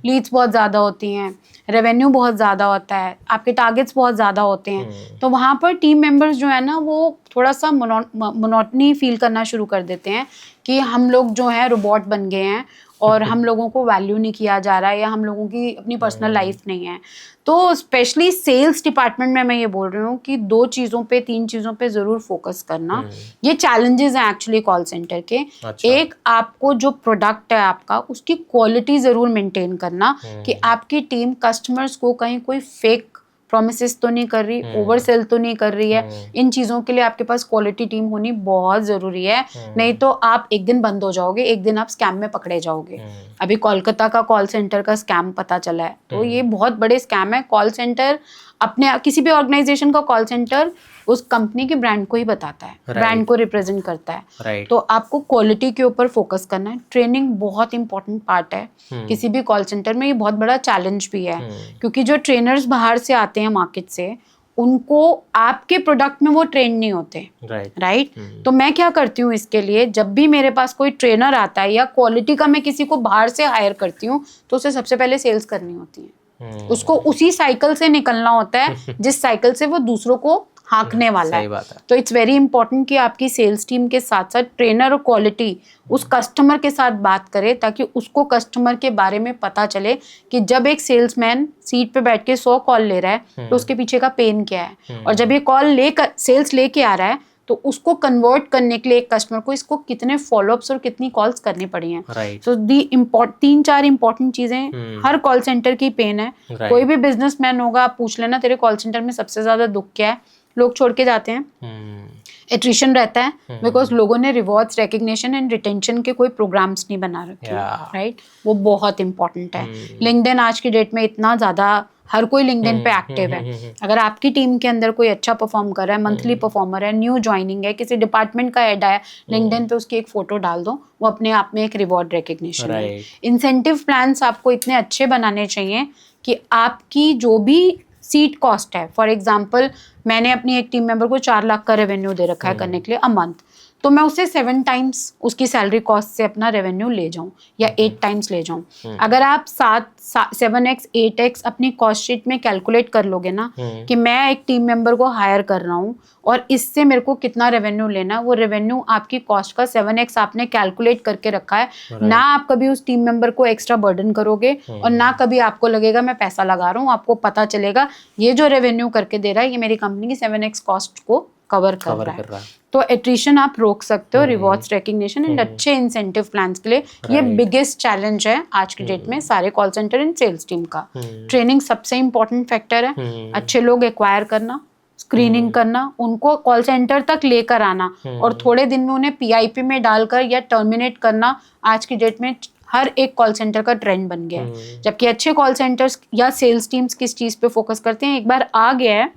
लीड्स बहुत ज़्यादा होती हैं, रेवेन्यू बहुत ज़्यादा होता है, आपके टारगेट्स बहुत ज़्यादा होते हैं। तो वहाँ पर टीम मेंबर्स जो है ना, वो थोड़ा सा मोनोटनी फील करना शुरू कर देते हैं कि हम लोग जो है रोबोट बन गए हैं और हम लोगों को वैल्यू नहीं किया जा रहा है, या हम लोगों की अपनी पर्सनल लाइफ नहीं है। तो स्पेशली सेल्स डिपार्टमेंट में मैं ये बोल रही हूँ कि 2 चीज़ों पे 3 चीज़ों पे ज़रूर फोकस करना। ये चैलेंजेस हैं एक्चुअली कॉल सेंटर के। एक, आपको जो प्रोडक्ट है आपका, उसकी क्वालिटी ज़रूर मेंटेन करना, कि आपकी टीम कस्टमर्स को कहीं कोई फेक प्रॉमिसेस तो नहीं कर रही, ओवर सेल तो नहीं कर रही है। इन चीज़ों के लिए आपके पास क्वालिटी टीम होनी बहुत ज़रूरी है, नहीं तो आप एक दिन बंद हो जाओगे, एक दिन आप स्कैम में पकड़े जाओगे। अभी कोलकाता का कॉल सेंटर का स्कैम पता चला है, तो ये बहुत बड़े स्कैम है। कॉल सेंटर अपने, किसी भी ऑर्गेनाइजेशन का कॉल सेंटर उस कंपनी के ब्रांड को ही बताता है, ब्रांड को रिप्रेजेंट करता है। तो आपको क्वालिटी के ऊपर फोकस करना है। ट्रेनिंग बहुत इंपॉर्टेंट पार्ट है किसी भी कॉल सेंटर में। ये बहुत बड़ा चैलेंज भी है, क्योंकि जो ट्रेनर्स बाहर से आते हैं मार्केट से, उनको आपके प्रोडक्ट में वो ट्रेन नहीं होते। राइट। तो मैं क्या करती हूँ इसके लिए, जब भी मेरे पास कोई ट्रेनर आता है या क्वालिटी का मैं किसी को बाहर से हायर करती हूँ, तो उसे सबसे पहले सेल्स करनी होती है। उसको उसी साइकिल से निकलना होता है जिस साइकिल से वो दूसरों को हाँकने वाला है। तो इट्स वेरी इंपॉर्टेंट कि आपकी सेल्स टीम के साथ साथ ट्रेनर और क्वालिटी उस कस्टमर के साथ बात करे, ताकि उसको कस्टमर के बारे में पता चले कि जब एक सेल्समैन सीट पे बैठ के 100 कॉल ले रहा है तो उसके पीछे का पेन क्या है, और जब ये कॉल लेकर सेल्स लेके आ रहा है तो उसको कन्वर्ट करने के लिए एक कस्टमर को इसको कितने फॉलोअप्स और कितनी कॉल्स करनी पड़ी हैं। सो दी 3-4 इंपॉर्टेंट चीजें हर कॉल सेंटर की पेन है। कोई भी बिजनेसमैन होगा, आप पूछ लेना तेरे कॉल सेंटर में सबसे ज्यादा दुख क्या है, लोग छोड़ के जाते हैं, एट्रिशन रहता है, बिकॉज लोगों ने रिवॉर्ड्स, रिकग्निशन एंड रिटेंशन के कोई प्रोग्राम्स नहीं बना रखे। राइट, वो बहुत इंपॉर्टेंट है। लिंक्डइन आज की डेट में इतना ज्यादा हर कोई लिंक्डइन पे एक्टिव है। अगर आपकी टीम के अंदर कोई अच्छा परफॉर्म कर रहा है, मंथली परफॉर्मर है, न्यू ज्वाइनिंग है, किसी डिपार्टमेंट का हेड है, लिंक्डइन पे उसकी एक फोटो डाल दो, वो अपने आप में एक रिवॉर्ड रिकग्निशन है। इंसेंटिव प्लान्स आपको इतने अच्छे बनाने चाहिए कि आपकी जो भी सीट कॉस्ट है, फॉर एग्जाम्पल मैंने अपनी एक टीम मेंबर को 4 लाख का रेवेन्यू दे रखा है करने के लिए अ मंथ, तो मैं उसे 7 टाइम्स उसकी सैलरी कॉस्ट से अपना रेवेन्यू ले जाऊं या 8 टाइम्स ले जाऊं। अगर आप 7x 8x अपनी कॉस्ट शीट में कैलकुलेट कर लोगे ना कि मैं एक टीम मेंबर को हायर कर रहा हूं और इससे मेरे को कितना रेवेन्यू लेना, वो रेवेन्यू आपकी कॉस्ट का 7x आपने कैलकुलेट करके रखा है। ना आप कभी उस टीम मेंबर को एक्स्ट्रा बर्डन करोगे और ना कभी आपको लगेगा मैं पैसा लगा रहा हूँ। आपको पता चलेगा ये जो रेवेन्यू करके दे रहा है ये मेरी कंपनी की 7x कॉस्ट को कवर कर रहा है। तो एट्रिशन आप रोक सकते हो, रिवॉर्ड्स, रिकग्निशन एंड अच्छे इंसेंटिव प्लान्स के लिए। ये बिगेस्ट चैलेंज है आज की डेट में सारे call centre and sales team का। ट्रेनिंग सबसे इम्पोर्टेंट फैक्टर है। अच्छे लोग एक्वायर करना, स्क्रीनिंग करना, उनको कॉल सेंटर तक लेकर आना और थोड़े दिन में उन्हें पीआईपी में डालकर या टर्मिनेट करना आज की डेट में हर एक कॉल सेंटर का ट्रेंड बन गया है। जबकि अच्छे कॉल सेंटर्स या सेल्स टीम्स किस चीज पे फोकस करते हैं, एक बार आ गया है,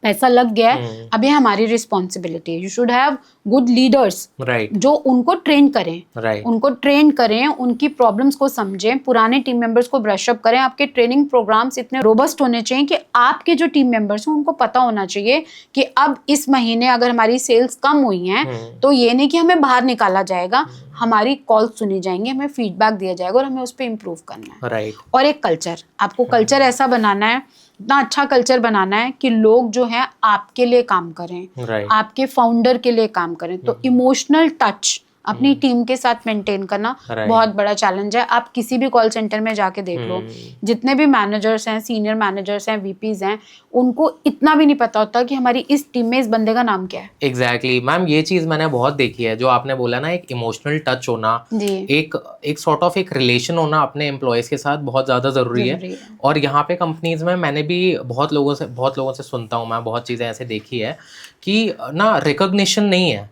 पैसा लग गया है, अब ये हमारी रिस्पॉन्सिबिलिटी है। You should have good leaders जो उनको ट्रेन करें, उनको ट्रेन करें, उनकी प्रॉब्लम्स को समझें, पुराने टीम मेंबर्स को ब्रश अप करें। आपके ट्रेनिंग प्रोग्राम्स इतने रोबस्ट होने चाहिए कि आपके जो टीम मेंबर्स हैं उनको पता होना चाहिए कि अब इस महीने अगर हमारी सेल्स कम हुई हैं तो ये नहीं कि हमें बाहर निकाला जाएगा, हमारी कॉल सुनी जाएंगी, हमें फीडबैक दिया जाएगा और हमें उस पर इम्प्रूव करना है। और एक कल्चर, आपको कल्चर ऐसा बनाना है, इतना अच्छा कल्चर बनाना है कि लोग जो है आपके लिए काम करें, आपके फाउंडर के लिए काम करें। तो इमोशनल टच अपनी टीम के साथ मेंटेन करना बहुत बड़ा चैलेंज है। आप किसी भी कॉल सेंटर में जाके देख लो, जितने भी मैनेजर्स हैं, सीनियर मैनेजर्स हैं, वीपीज हैं, उनको इतना भी नहीं पता होता कि हमारी इस टीम में इस बंदे का नाम क्या है। एग्जैक्टली मैम, ये चीज मैंने बहुत देखी है जो आपने बोला ना, एक इमोशनल टच होना, एक सॉर्ट ऑफ एक रिलेशन होना अपने एम्प्लॉयज के साथ बहुत ज्यादा जरूरी है। और यहाँ पे कंपनीज में मैंने भी बहुत लोगों से सुनता हूँ, मैं बहुत चीजें ऐसे देखी है कि ना रिकॉग्निशन नहीं है।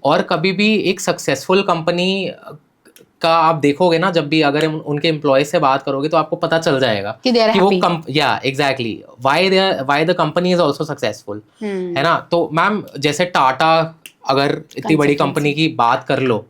और कभी भी एक सक्सेसफुल कंपनी का आप देखोगे ना, जब भी अगर उनके एम्प्लॉय से बात करोगे तो आपको पता चल जाएगा कि वो exactly why the company is also successful, है ना। तो मैम जैसे टाटा, अगर इतनी बड़ी कंपनी की बात कर लो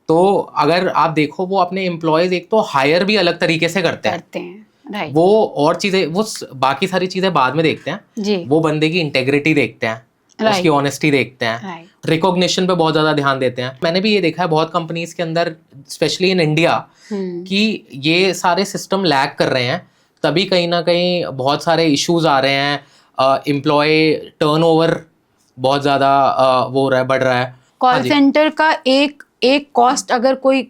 तो अगर आप देखो वो अपने एम्प्लॉयज एक तो हायर भी अलग तरीके से करते हैं। वो और चीजें, वो बाकी सारी चीजें बाद में देखते हैं, वो बंदे की इंटेग्रिटी देखते हैं, उसकी ऑनेस्टी देखते हैं, रिकॉग्निशन पे बहुत ज्यादा ध्यान देते हैं। मैंने भी ये देखा है बहुत कंपनीज के अंदर, स्पेशली इन इंडिया, कि ये सारे सिस्टम लैग कर रहे हैं, तभी कहीं ना कहीं बहुत सारे इश्यूज आ रहे हैं। एम्प्लॉय टर्नओवर बहुत ज्यादा वो बढ़ रहा है। कॉल सेंटर का एक कॉस्ट, अगर कोई,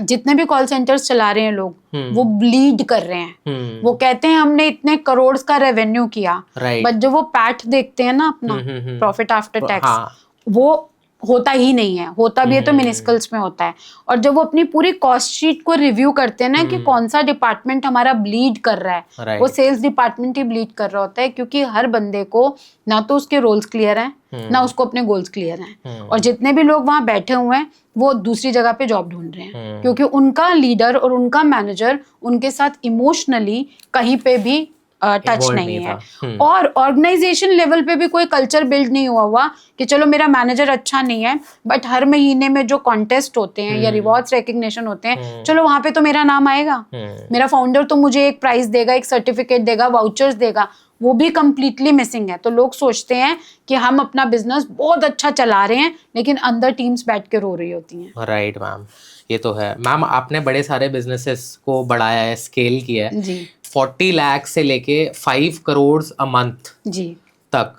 जितने भी कॉल सेंटर्स चला रहे हैं लोग, वो ब्लीड कर रहे हैं। वो कहते हैं हमने इतने करोड़ का रेवेन्यू किया, बट जब वो पैट देखते हैं ना अपना प्रॉफिट आफ्टर टैक्स, वो होता ही नहीं है। होता भी है तो मिनिस्कल्स में होता है। और जब वो अपनी पूरी कॉस्ट शीट को रिव्यू करते हैं ना कि कौन सा डिपार्टमेंट हमारा ब्लीड कर रहा है, वो सेल्स डिपार्टमेंट ही ब्लीड कर रहा होता है, क्योंकि हर बंदे को ना तो उसके रोल्स क्लियर हैं, ना उसको अपने गोल्स क्लियर हैं। और जितने भी लोग वहां बैठे हुए हैं वो दूसरी जगह पे जॉब ढूंढ रहे हैं, क्योंकि उनका लीडर और उनका मैनेजर उनके साथ इमोशनली कहीं पे भी टच नहीं है। और ऑर्गेनाइजेशन लेवल पे भी कोई कल्चर बिल्ड नहीं हुआ कि चलो मेरा मैनेजर अच्छा नहीं है, बट हर महीने में जो कॉन्टेस्ट होते हैं या रिवॉर्ड्स रिकग्निशन होते हैं, चलो वहां पे तो मेरा नाम आएगा, मेरा फाउंडर तो मुझे एक प्राइज देगा, एक सर्टिफिकेट देगा, वाउचर्स देगा, वो भी कंप्लीटली मिसिंग है। तो लोग सोचते हैं कि हम अपना बिजनेस बहुत अच्छा चला रहे हैं, लेकिन अंदर टीम्स बैठ के रो रही होती हैं। राइट मैम, ये तो है। मैम आपने बड़े सारे बिजनेसेस को बढ़ाया है, स्केल किया है जी। 40 लाख से लेके 5 करोड़ अ मंथ जी तक।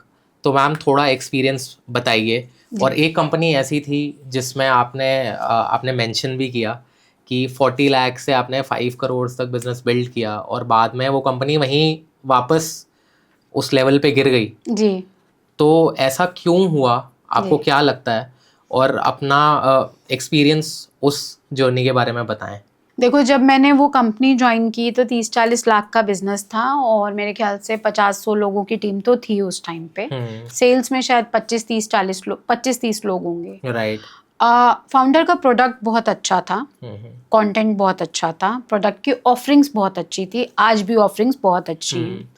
तो मैम थोड़ा एक्सपीरियंस बताइए। और एक कंपनी ऐसी थी जिसमें आपने मेंशन भी किया कि 40 लाख से आपने 5 करोड़ तक बिजनेस बिल्ड किया और बाद में वो कंपनी वहीं वापस उस लेवल पे गिर गई जी। तो ऐसा क्यों हुआ, आपको क्या लगता है? और अपना एक्सपीरियंस उस जर्नी के बारे में बताएं। देखो, जब मैंने वो कंपनी ज्वाइन की तो 30-40 लाख का बिजनेस था और मेरे ख्याल से 50-100 लोगों की टीम तो थी उस टाइम पे। सेल्स में शायद 25-30 लोग होंगे। राइट। फाउंडर का प्रोडक्ट बहुत अच्छा था, कंटेंट बहुत अच्छा था, प्रोडक्ट की ऑफरिंग्स बहुत अच्छी थी, आज भी ऑफरिंग्स बहुत अच्छी हैं।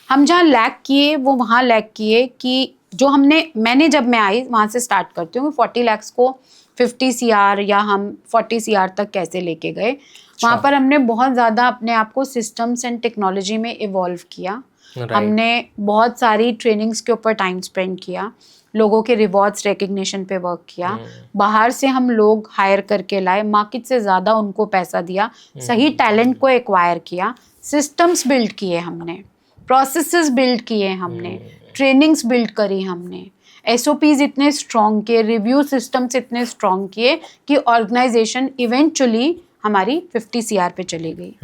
हम जहाँ लैक किए वो वहाँ लैक किए कि जो मैंने जब मैं आई वहाँ से स्टार्ट करती हूँ, 40 लाख को 50 CR या हम 40 CR तक कैसे लेके गए। वहाँ पर हमने बहुत ज़्यादा अपने आप को सिस्टम्स एंड टेक्नोलॉजी में इवॉल्व किया। Right. हमने बहुत सारी ट्रेनिंग्स के ऊपर टाइम स्पेंड किया, लोगों के रिवॉर्ड्स रिकग्निशन पे वर्क किया, बाहर से हम लोग हायर करके लाए, मार्केट से ज़्यादा उनको पैसा दिया, सही टैलेंट को एक्वायर किया, सिस्टम्स बिल्ड किए हमने, प्रोसेसेस बिल्ड किए हमने, ट्रेनिंग्स बिल्ड करी हमने, SOPs इतने स्ट्रॉन्ग किए, रिव्यू सिस्टम्स इतने स्ट्रॉन्ग किए कि ऑर्गेनाइजेशन इवेंचुअली हमारी 50 CR पे चली गई।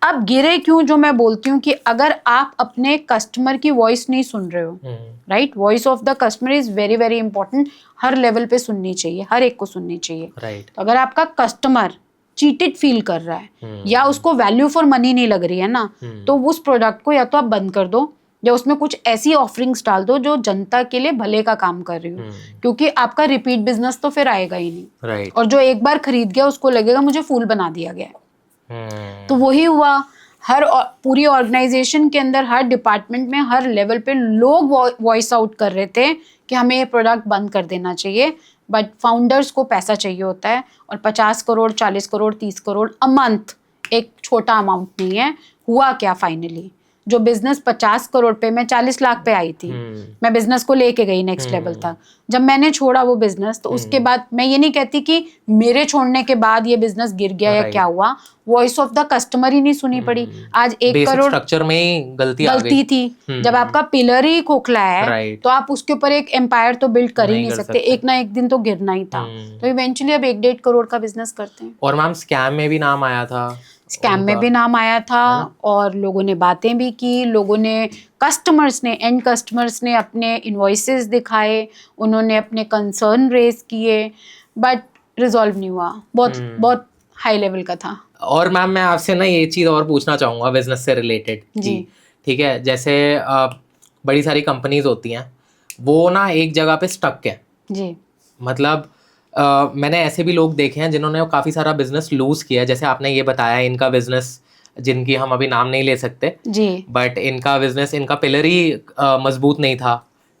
अब गिरे क्यों, जो मैं बोलती हूँ कि अगर आप अपने कस्टमर की वॉइस नहीं सुन रहे हो, right, voice of the customer is very very important, her level पे सुननी चाहिए, हर एक को सुननी चाहिए। Right. तो अगर आपका कस्टमर चीटेड फील कर रहा है या उसको वैल्यू फॉर मनी नहीं लग रही है ना, तो उस प्रोडक्ट को या तो आप बंद कर दो या उसमें कुछ ऐसी ऑफरिंग्स डाल दो जो जनता के लिए भले का काम कर रही हो, क्योंकि आपका रिपीट बिजनेस तो फिर आएगा ही नहीं। Right. और जो एक बार खरीद गया उसको लगेगा मुझे फूल बना दिया गया है। तो वही हुआ, हर पूरी ऑर्गेनाइजेशन के अंदर, हर डिपार्टमेंट में, हर लेवल पे लोग वॉइस आउट कर रहे थे कि हमें ये प्रोडक्ट बंद कर देना चाहिए, बट फाउंडर्स को पैसा चाहिए होता है, और 50 करोड़ 40 करोड़ 30 करोड़ अ मंथ एक छोटा अमाउंट नहीं है। हुआ क्या फाइनली, जो बिजनेस 50 करोड़ पे, मैं 40 लाख पे आई थी, मैं बिजनेस को लेके गई नेक्स्ट लेवल तक। जब मैंने छोड़ा वो बिजनेस, तो उसके बाद मैं ये नहीं कहती कि मेरे छोड़ने के बाद ये बिजनेस गिर गया या क्या हुआ, वॉइस ऑफ द कस्टमर ही नहीं सुनी पड़ी। आज 1 करोड़ स्ट्रक्चर में ही गलती थी। जब आपका पिलर ही खोखला है, Right. तो आप उसके ऊपर एक एम्पायर तो बिल्ड कर ही नहीं सकते, एक ना एक दिन तो गिरना ही था। तो इवेंचुअली अब 1-1.5 करोड़ का बिजनेस करते हैं। और मैम स्कैम में भी नाम आया था, स्कैम में भी नाम आया था, और लोगों ने बातें भी की, लोगों ने, कस्टमर्स ने, एंड कस्टमर्स ने अपने इनवॉइसेस दिखाए, उन्होंने अपने कंसर्न रेज किए, बट रिजॉल्व नहीं हुआ। बहुत हाई लेवल का था। और मैम मैं आपसे ना ये चीज़ और पूछना चाहूँगा बिजनेस से रिलेटेड जी। ठीक है, जैसे बड़ी सारी कंपनीज होती हैं, वो ना एक जगह पे स्टक है जी। मतलब मैंने ऐसे भी लोग देखे हैं जिन्होंने काफ़ी सारा बिजनेस लूज किया है, जैसे आपने ये बताया इनका बिजनेस, जिनकी हम अभी नाम नहीं ले सकते जी। बट इनका बिजनेस, इनका पिलर ही मजबूत नहीं था,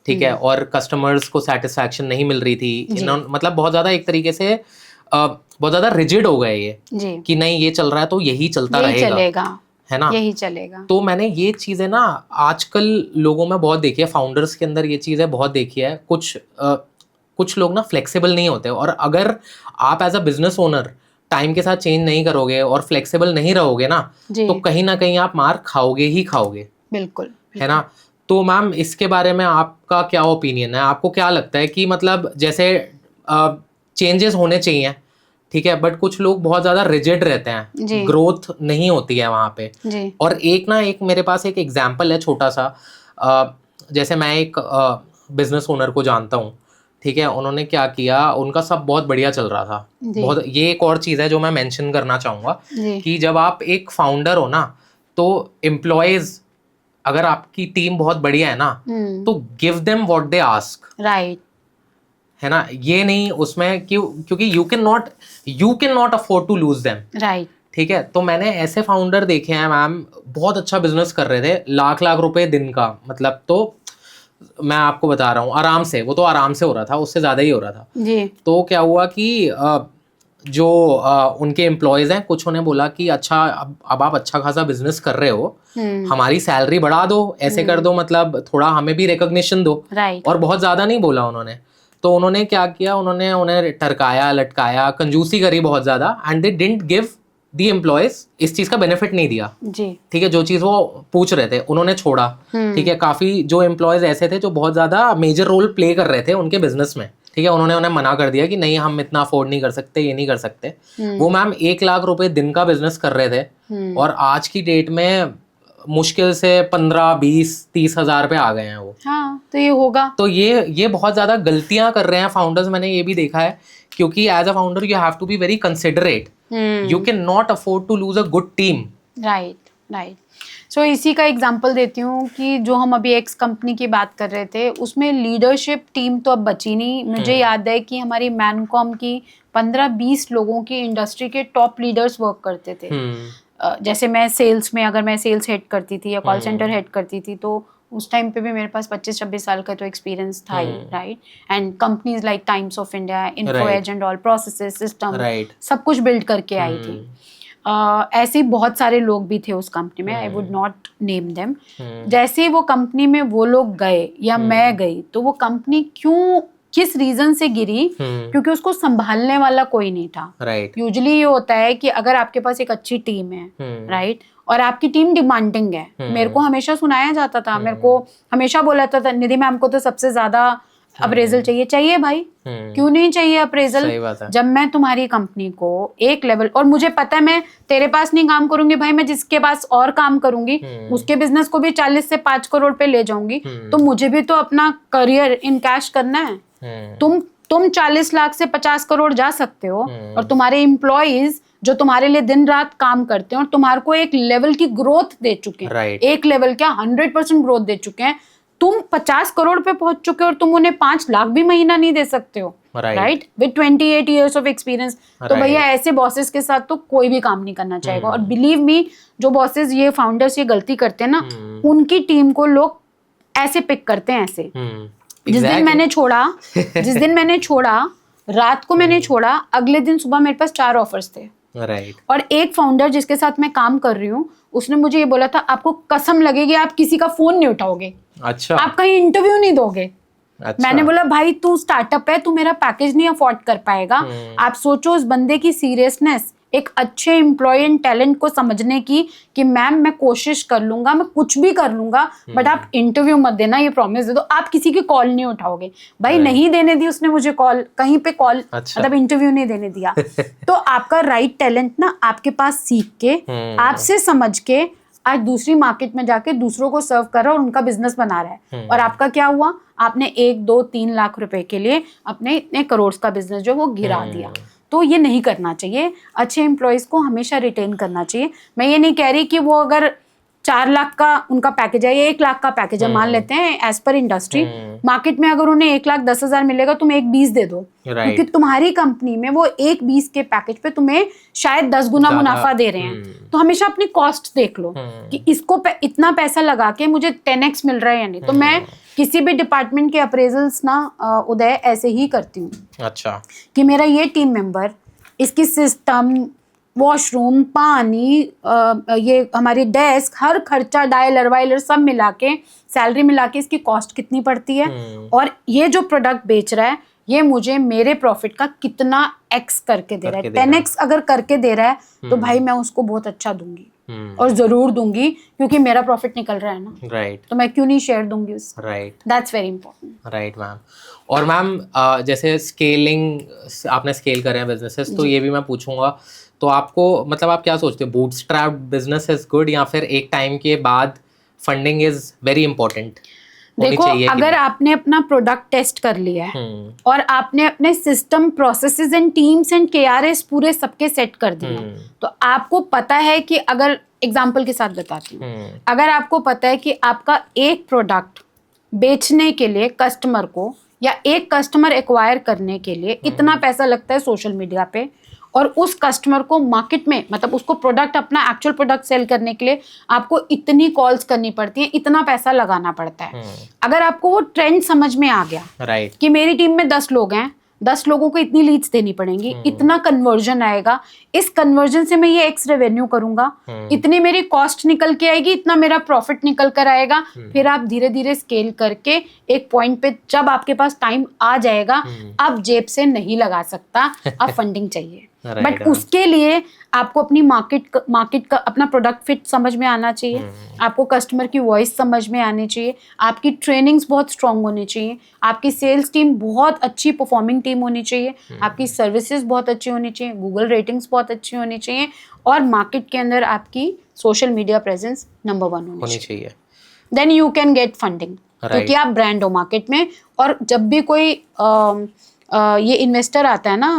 ठीक है, और कस्टमर्स को सेटिस्फैक्शन नहीं मिल रही थी, इन्होंने मतलब बहुत ज़्यादा एक तरीके से बहुत ज़्यादा रिजिड हो गए ये जी। कि नहीं ये चल रहा है तो यही चलता रहेगा, है ना, यही चलेगा। तो मैंने ये चीज़ें ना आजकल लोगों में बहुत देखी है, फाउंडर्स के अंदर ये चीज़ें बहुत देखी है। कुछ लोग ना फ्लेक्सिबल नहीं होते, और अगर आप as a business owner time के साथ चेंज नहीं करोगे और फ्लेक्सिबल नहीं रहोगे ना, तो कहीं ना कहीं आप मार खाओगे ही खाओगे। बिल्कुल। है ना, तो मैम इसके बारे में आपका क्या ओपिनियन है? आपको क्या लगता है कि मतलब जैसे चेंजेस होने चाहिए, ठीक है, बट कुछ लोग बहुत ज़्यादा रिजिड रहते हैं, ग्रोथ नहीं होती है वहाँ पे जी। और एक मेरे पास एक एग्जाम्पल है छोटा सा, जैसे मैं एक बिजनेस ओनर को जानता हूँ, ठीक है, उन्होंने क्या किया, उनका सब बहुत बढ़िया चल रहा था बहुत। ये एक और चीज़ है जो मैं मेंशन करना चाहूँगा कि जब आप एक फाउंडर हो ना, तो एम्प्लॉयज, अगर आपकी टीम बहुत बढ़िया है ना, तो give them what they ask, right, है ना, ये नहीं उसमें क्योंकि you can not afford to lose them, right, ठीक है। तो मैंने ऐसे फाउंडर देखे हैं मैम, बहुत अच्छा बिजनेस कर रहे थे, लाख रुपए दिन का, मतलब, तो मैं आपको बता रहा हूँ, आराम से, वो तो आराम से हो रहा था, उससे ज़्यादा ही हो रहा था जी। तो क्या हुआ कि जो उनके एम्प्लॉयज़ हैं, कुछ उन्हें बोला कि अच्छा अब आप अच्छा खासा बिजनेस कर रहे हो, हमारी सैलरी बढ़ा दो, ऐसे कर दो, मतलब थोड़ा हमें भी रिकॉग्निशन दो, और बहुत ज़्यादा नहीं बोला उन्होंने। तो उन्होंने क्या किया, उन्होंने उन्हें टरकाया लटकाया, कंजूसी करी बहुत ज़्यादा, and they didn't give the employees इस चीज़ का बेनिफिट नहीं दिया जी, ठीक है, जो चीज़ वो पूछ रहे थे उन्होंने छोड़ा, ठीक है। काफ़ी जो एम्प्लॉयज ऐसे थे जो बहुत ज़्यादा मेजर रोल प्ले कर रहे थे उनके बिजनेस में, ठीक है, उन्होंने उन्हें मना कर दिया कि नहीं हम इतना अफोर्ड नहीं कर सकते, ये नहीं कर सकते। वो मैम 1 लाख रुपए दिन का बिजनेस कर रहे थे, और आज की डेट में मुश्किल से 15-20-30 हज़ार पे आ गए हैं वो। हाँ, तो ये होगा, तो ये बहुत ज़्यादा गलतियां कर रहे हैं फाउंडर्स, मैंने ये भी देखा है, क्योंकि as a founder you have to be very considerate, you can not afford to lose a good team. Right. So इसी का एग्जांपल देती हूँ कि जो हम अभी एक्स कंपनी की बात कर रहे थे, उसमें लीडरशिप टीम तो अब बची नहीं। मुझे याद है कि हमारी मैनकॉम की 15-20 लोगों की इंडस्ट्री के टॉप लीडर्स वर्क करते थे। जैसे मैं सेल्स में, अगर मैं सेल्स हेड करती थी या कॉल सेंटर हेड करती थी, तो उस टाइम पे भी मेरे पास 25-26 साल का तो एक्सपीरियंस था ही, right. And companies like Times of India, Info Edge and all, processes, system, सब कुछ बिल्ड करके आई थी। ऐसे ही बहुत सारे लोग भी थे उस कंपनी में, I would not name them. जैसे ही वो कंपनी में वो लोग गए या मैं गई, तो वो कंपनी किस रीजन से गिरी, क्योंकि उसको संभालने वाला कोई नहीं था। राइट। यूजुअली ये होता है कि अगर आपके पास एक अच्छी टीम है, राइट, और आपकी टीम डिमांडिंग है, मेरे को हमेशा सुनाया जाता था, मेरे को हमेशा बोला जाता था, निधि मैम को तो सबसे ज्यादा अप्रेजल चाहिए भाई, क्यों नहीं चाहिए अप्रेजल? जब मैं तुम्हारी कंपनी को एक लेवल, और मुझे पता है मैं तेरे पास नहीं काम करूंगी भाई, मैं जिसके पास और काम करूंगी उसके बिजनेस को भी 40 से 5 करोड़ पे ले जाऊंगी, तो मुझे भी तो अपना करियर इन कैश करना है। तुम 40 लाख से 50 करोड़ जा सकते हो, और तुम्हारे एम्प्लॉइज जो तुम्हारे लिए दिन रात काम करते हैं और तुम्हारे को एक लेवल की ग्रोथ दे चुके हैं, एक लेवल क्या 100% ग्रोथ दे चुके हैं, तुम 50 करोड़ पे पहुंच चुके हो और तुम उन्हें 5 लाख भी महीना नहीं दे सकते हो, right, with 28 years of experience. तो भैया ऐसे बॉसेस के साथ तो कोई भी काम नहीं करना चाहेगा। और बिलीव मी, जो बॉसेस, ये फाउंडर्स ये गलती करते हैं ना, उनकी टीम को लोग ऐसे पिक करते हैं, ऐसे। जिस दिन मैंने छोड़ा, रात को मैंने छोड़ा, अगले दिन सुबह मेरे पास 4 ऑफर्स थे। राइट। और एक फाउंडर जिसके साथ मैं काम कर रही हूँ, उसने मुझे ये बोला था, आपको कसम लगेगी आप किसी का फोन नहीं उठाओगे, अच्छा, आप कहीं इंटरव्यू नहीं दोगे। अच्छा। मैंने बोला भाई तू स्टार्टअप है, तू मेरा पैकेज नहीं अफोर्ड कर पाएगा। आप सोचो उस बंदे की सीरियसनेस, एक अच्छे एम्प्लॉय एंड टैलेंट को समझने की, कि मैम मैं कोशिश कर लूंगा, मैं कुछ भी कर लूंगा, बट आप इंटरव्यू मत देना, ये प्रॉमिस दे दो। आप किसी की कॉल नहीं उठाओगे भाई। नहीं देने दी उसने मुझे कॉल, कहीं पे कॉल, अच्छा। मतलब इंटरव्यू नहीं देने दिया। तो आपका राइट टैलेंट ना आपके पास सीख के, आपसे समझ के, आज दूसरी मार्केट में जाके दूसरों को सर्व कर रहा है और उनका बिजनेस बना रहा है। और आपका क्या हुआ, आपने 1, 2, 3 लाख रुपए के लिए अपने इतने करोड़ का बिजनेस जो वो गिरा दिया। तो ये नहीं करना चाहिए। अच्छे एम्प्लॉयज को हमेशा रिटेन करना चाहिए। मैं ये नहीं कह रही कि वो अगर 4 लाख का उनका पैकेज है या 1 लाख का पैकेज है, मान लेते हैं एज पर इंडस्ट्री, मार्केट में अगर उन्हें 1,10,000 मिलेगा, तुम 1,20 दे दो, क्योंकि तुम्हारी कंपनी में वो 1,20 के पैकेज पे तुम्हें शायद 10 गुना मुनाफा दे रहे हैं। तो हमेशा अपनी कॉस्ट देख लो कि इसको इतना पैसा लगा के मुझे 10x मिल रहा है या नहीं। तो मैं किसी भी डिपार्टमेंट के अप्रेजल्स ना उदय ऐसे ही करती हूँ। अच्छा, कि मेरा ये टीम मेंबर, इसकी सिस्टम, वॉशरूम, पानी, ये हमारी डेस्क, हर खर्चा, डायलर वायलर सब मिला के, सैलरी मिला के इसकी कॉस्ट कितनी पड़ती है, और ये जो प्रोडक्ट बेच रहा है ये मुझे मेरे प्रॉफिट का कितना x करके दे रहा है। 10x अगर करके दे रहा है तो भाई मैं उसको बहुत अच्छा दूंगी, और जरूर दूंगी, क्योंकि मेरा प्रॉफिट निकल रहा है ना। राइट। तो मैं क्यों नहीं शेयर दूंगी उससे। Right, that's very important. Right ma'am. और मैम जैसे स्केलिंग, आपने स्केल करे हैं बिजनेसेस, तो ये भी मैं पूछूंगा, तो आपको मतलब आप क्या सोचते हो, बूटस्ट्रैप बिजनेस इज गुड या फिर एक टाइम के बाद फंडिंग इज वेरी इंपॉर्टेंट? देखो, अगर आपने अपना प्रोडक्ट टेस्ट कर लिया है और आपने अपने system, processes and teams and KRS पूरे सबके सेट कर दिए, तो आपको पता है कि, अगर एग्जांपल के साथ बताती हूँ, अगर आपको पता है कि आपका एक प्रोडक्ट बेचने के लिए कस्टमर को, या एक कस्टमर एक्वायर करने के लिए इतना पैसा लगता है सोशल मीडिया पे, और उस कस्टमर को मार्केट में, मतलब उसको प्रोडक्ट, अपना एक्चुअल प्रोडक्ट सेल करने के लिए आपको इतनी कॉल्स करनी पड़ती है, इतना पैसा लगाना पड़ता है। अगर आपको वो ट्रेंड समझ में आ गया, राइट, कि मेरी टीम में 10 लोग हैं, 10 लोगों को इतनी लीड्स देनी पड़ेंगी, इतना कन्वर्जन आएगा, इस कन्वर्जन से मैं ये X रेवेन्यू करूंगा, इतनी मेरी कॉस्ट निकल के आएगी, इतना मेरा प्रॉफिट निकल कर आएगा। फिर आप धीरे धीरे स्केल करके एक पॉइंट पे, जब आपके पास टाइम आ जाएगा, आप जेब से नहीं लगा सकता, आप फंडिंग चाहिए। बट उसके लिए आपको अपनी मार्केट का अपना प्रोडक्ट फिट समझ में आना चाहिए, आपको कस्टमर की वॉइस समझ में आनी चाहिए, आपकी ट्रेनिंग्स बहुत स्ट्रांग होनी चाहिए, आपकी सेल्स टीम बहुत अच्छी परफॉर्मिंग टीम होनी चाहिए, आपकी सर्विसेज बहुत अच्छी होनी चाहिए, गूगल रेटिंग्स बहुत अच्छी होनी चाहिए, और मार्केट के अंदर आपकी सोशल मीडिया प्रेजेंस नंबर 1 होनी चाहिए। Then you can get funding, क्योंकि आप ब्रांड हो मार्केट में। और जब भी कोई ये इन्वेस्टर आता है ना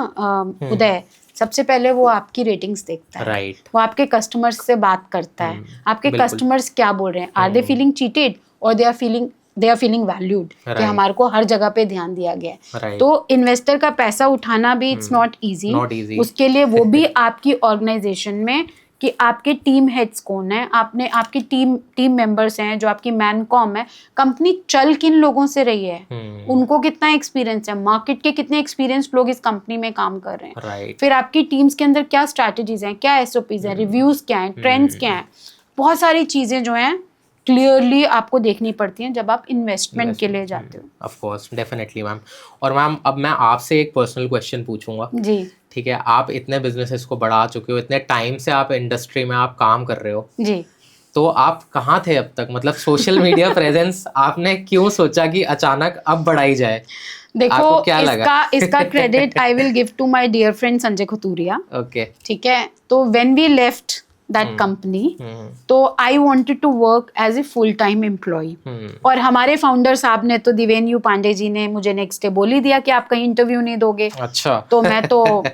उदय, सबसे पहले वो आपकी रेटिंग्स देखता है, राइट, वो आपके कस्टमर्स से बात करता है, आपके कस्टमर्स क्या बोल रहे हैं, आर दे फीलिंग चीटेड और दे आर फीलिंग वैल्यूड, कि हमारे को हर जगह पे ध्यान दिया गया है। तो इन्वेस्टर का पैसा उठाना भी इट्स नॉट इजी, उसके लिए वो भी आपकी ऑर्गेनाइजेशन में कि आपके टीम हेड्स कौन है, आपने आपकी टीम मेंबर्स हैं, जो आपकी मैनकॉम है, कंपनी चल किन लोगों से रही है, उनको कितना एक्सपीरियंस है, मार्केट के कितने एक्सपीरियंस्ड लोग इस कंपनी में काम कर रहे हैं, फिर आपकी टीम्स के अंदर क्या स्ट्रैटेजीज हैं, क्या एसओपीज हैं, रिव्यूज क्या हैं, ट्रेंड्स क्या हैं, बहुत सारी चीजें जो हैं क्लियरली आपको देखनी पड़ती हैं जब आप इन्वेस्टमेंट के लिए जाते हो। Of course, definitely ma'am. और मैम अब मैं आपसे एक पर्सनल क्वेश्चन पूछूंगा जी। ठीक है, आप इतने बिजनेसेस को बढ़ा चुके हो, इतने टाइम से आप इंडस्ट्री में आप काम कर रहे हो जी, तो आप कहाँ थे अब तक? मतलब सोशल मीडिया प्रेजेंस आपने क्यों सोचा कि अचानक अब बढ़ाई जाए? देखो क्या इसका credit I will give to my dear friend Sanjay Khaturia. Okay, ठीक है, तो when we left that company तो I wanted to work as a full time employee, और हमारे फाउंडर साहब ने तो दिवेन्यू पांडे जी ने मुझे नेक्स्ट डे बोल ही दिया कि आप कहीं इंटरव्यू नहीं दोगे। अच्छा। तो मैं तो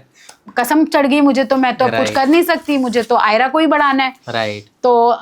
कसम चढ़ गई मुझे, तो मैं तो अब कुछ कर नहीं सकती, मुझे तो आयरा को ही बढ़ाना है। राइट। तो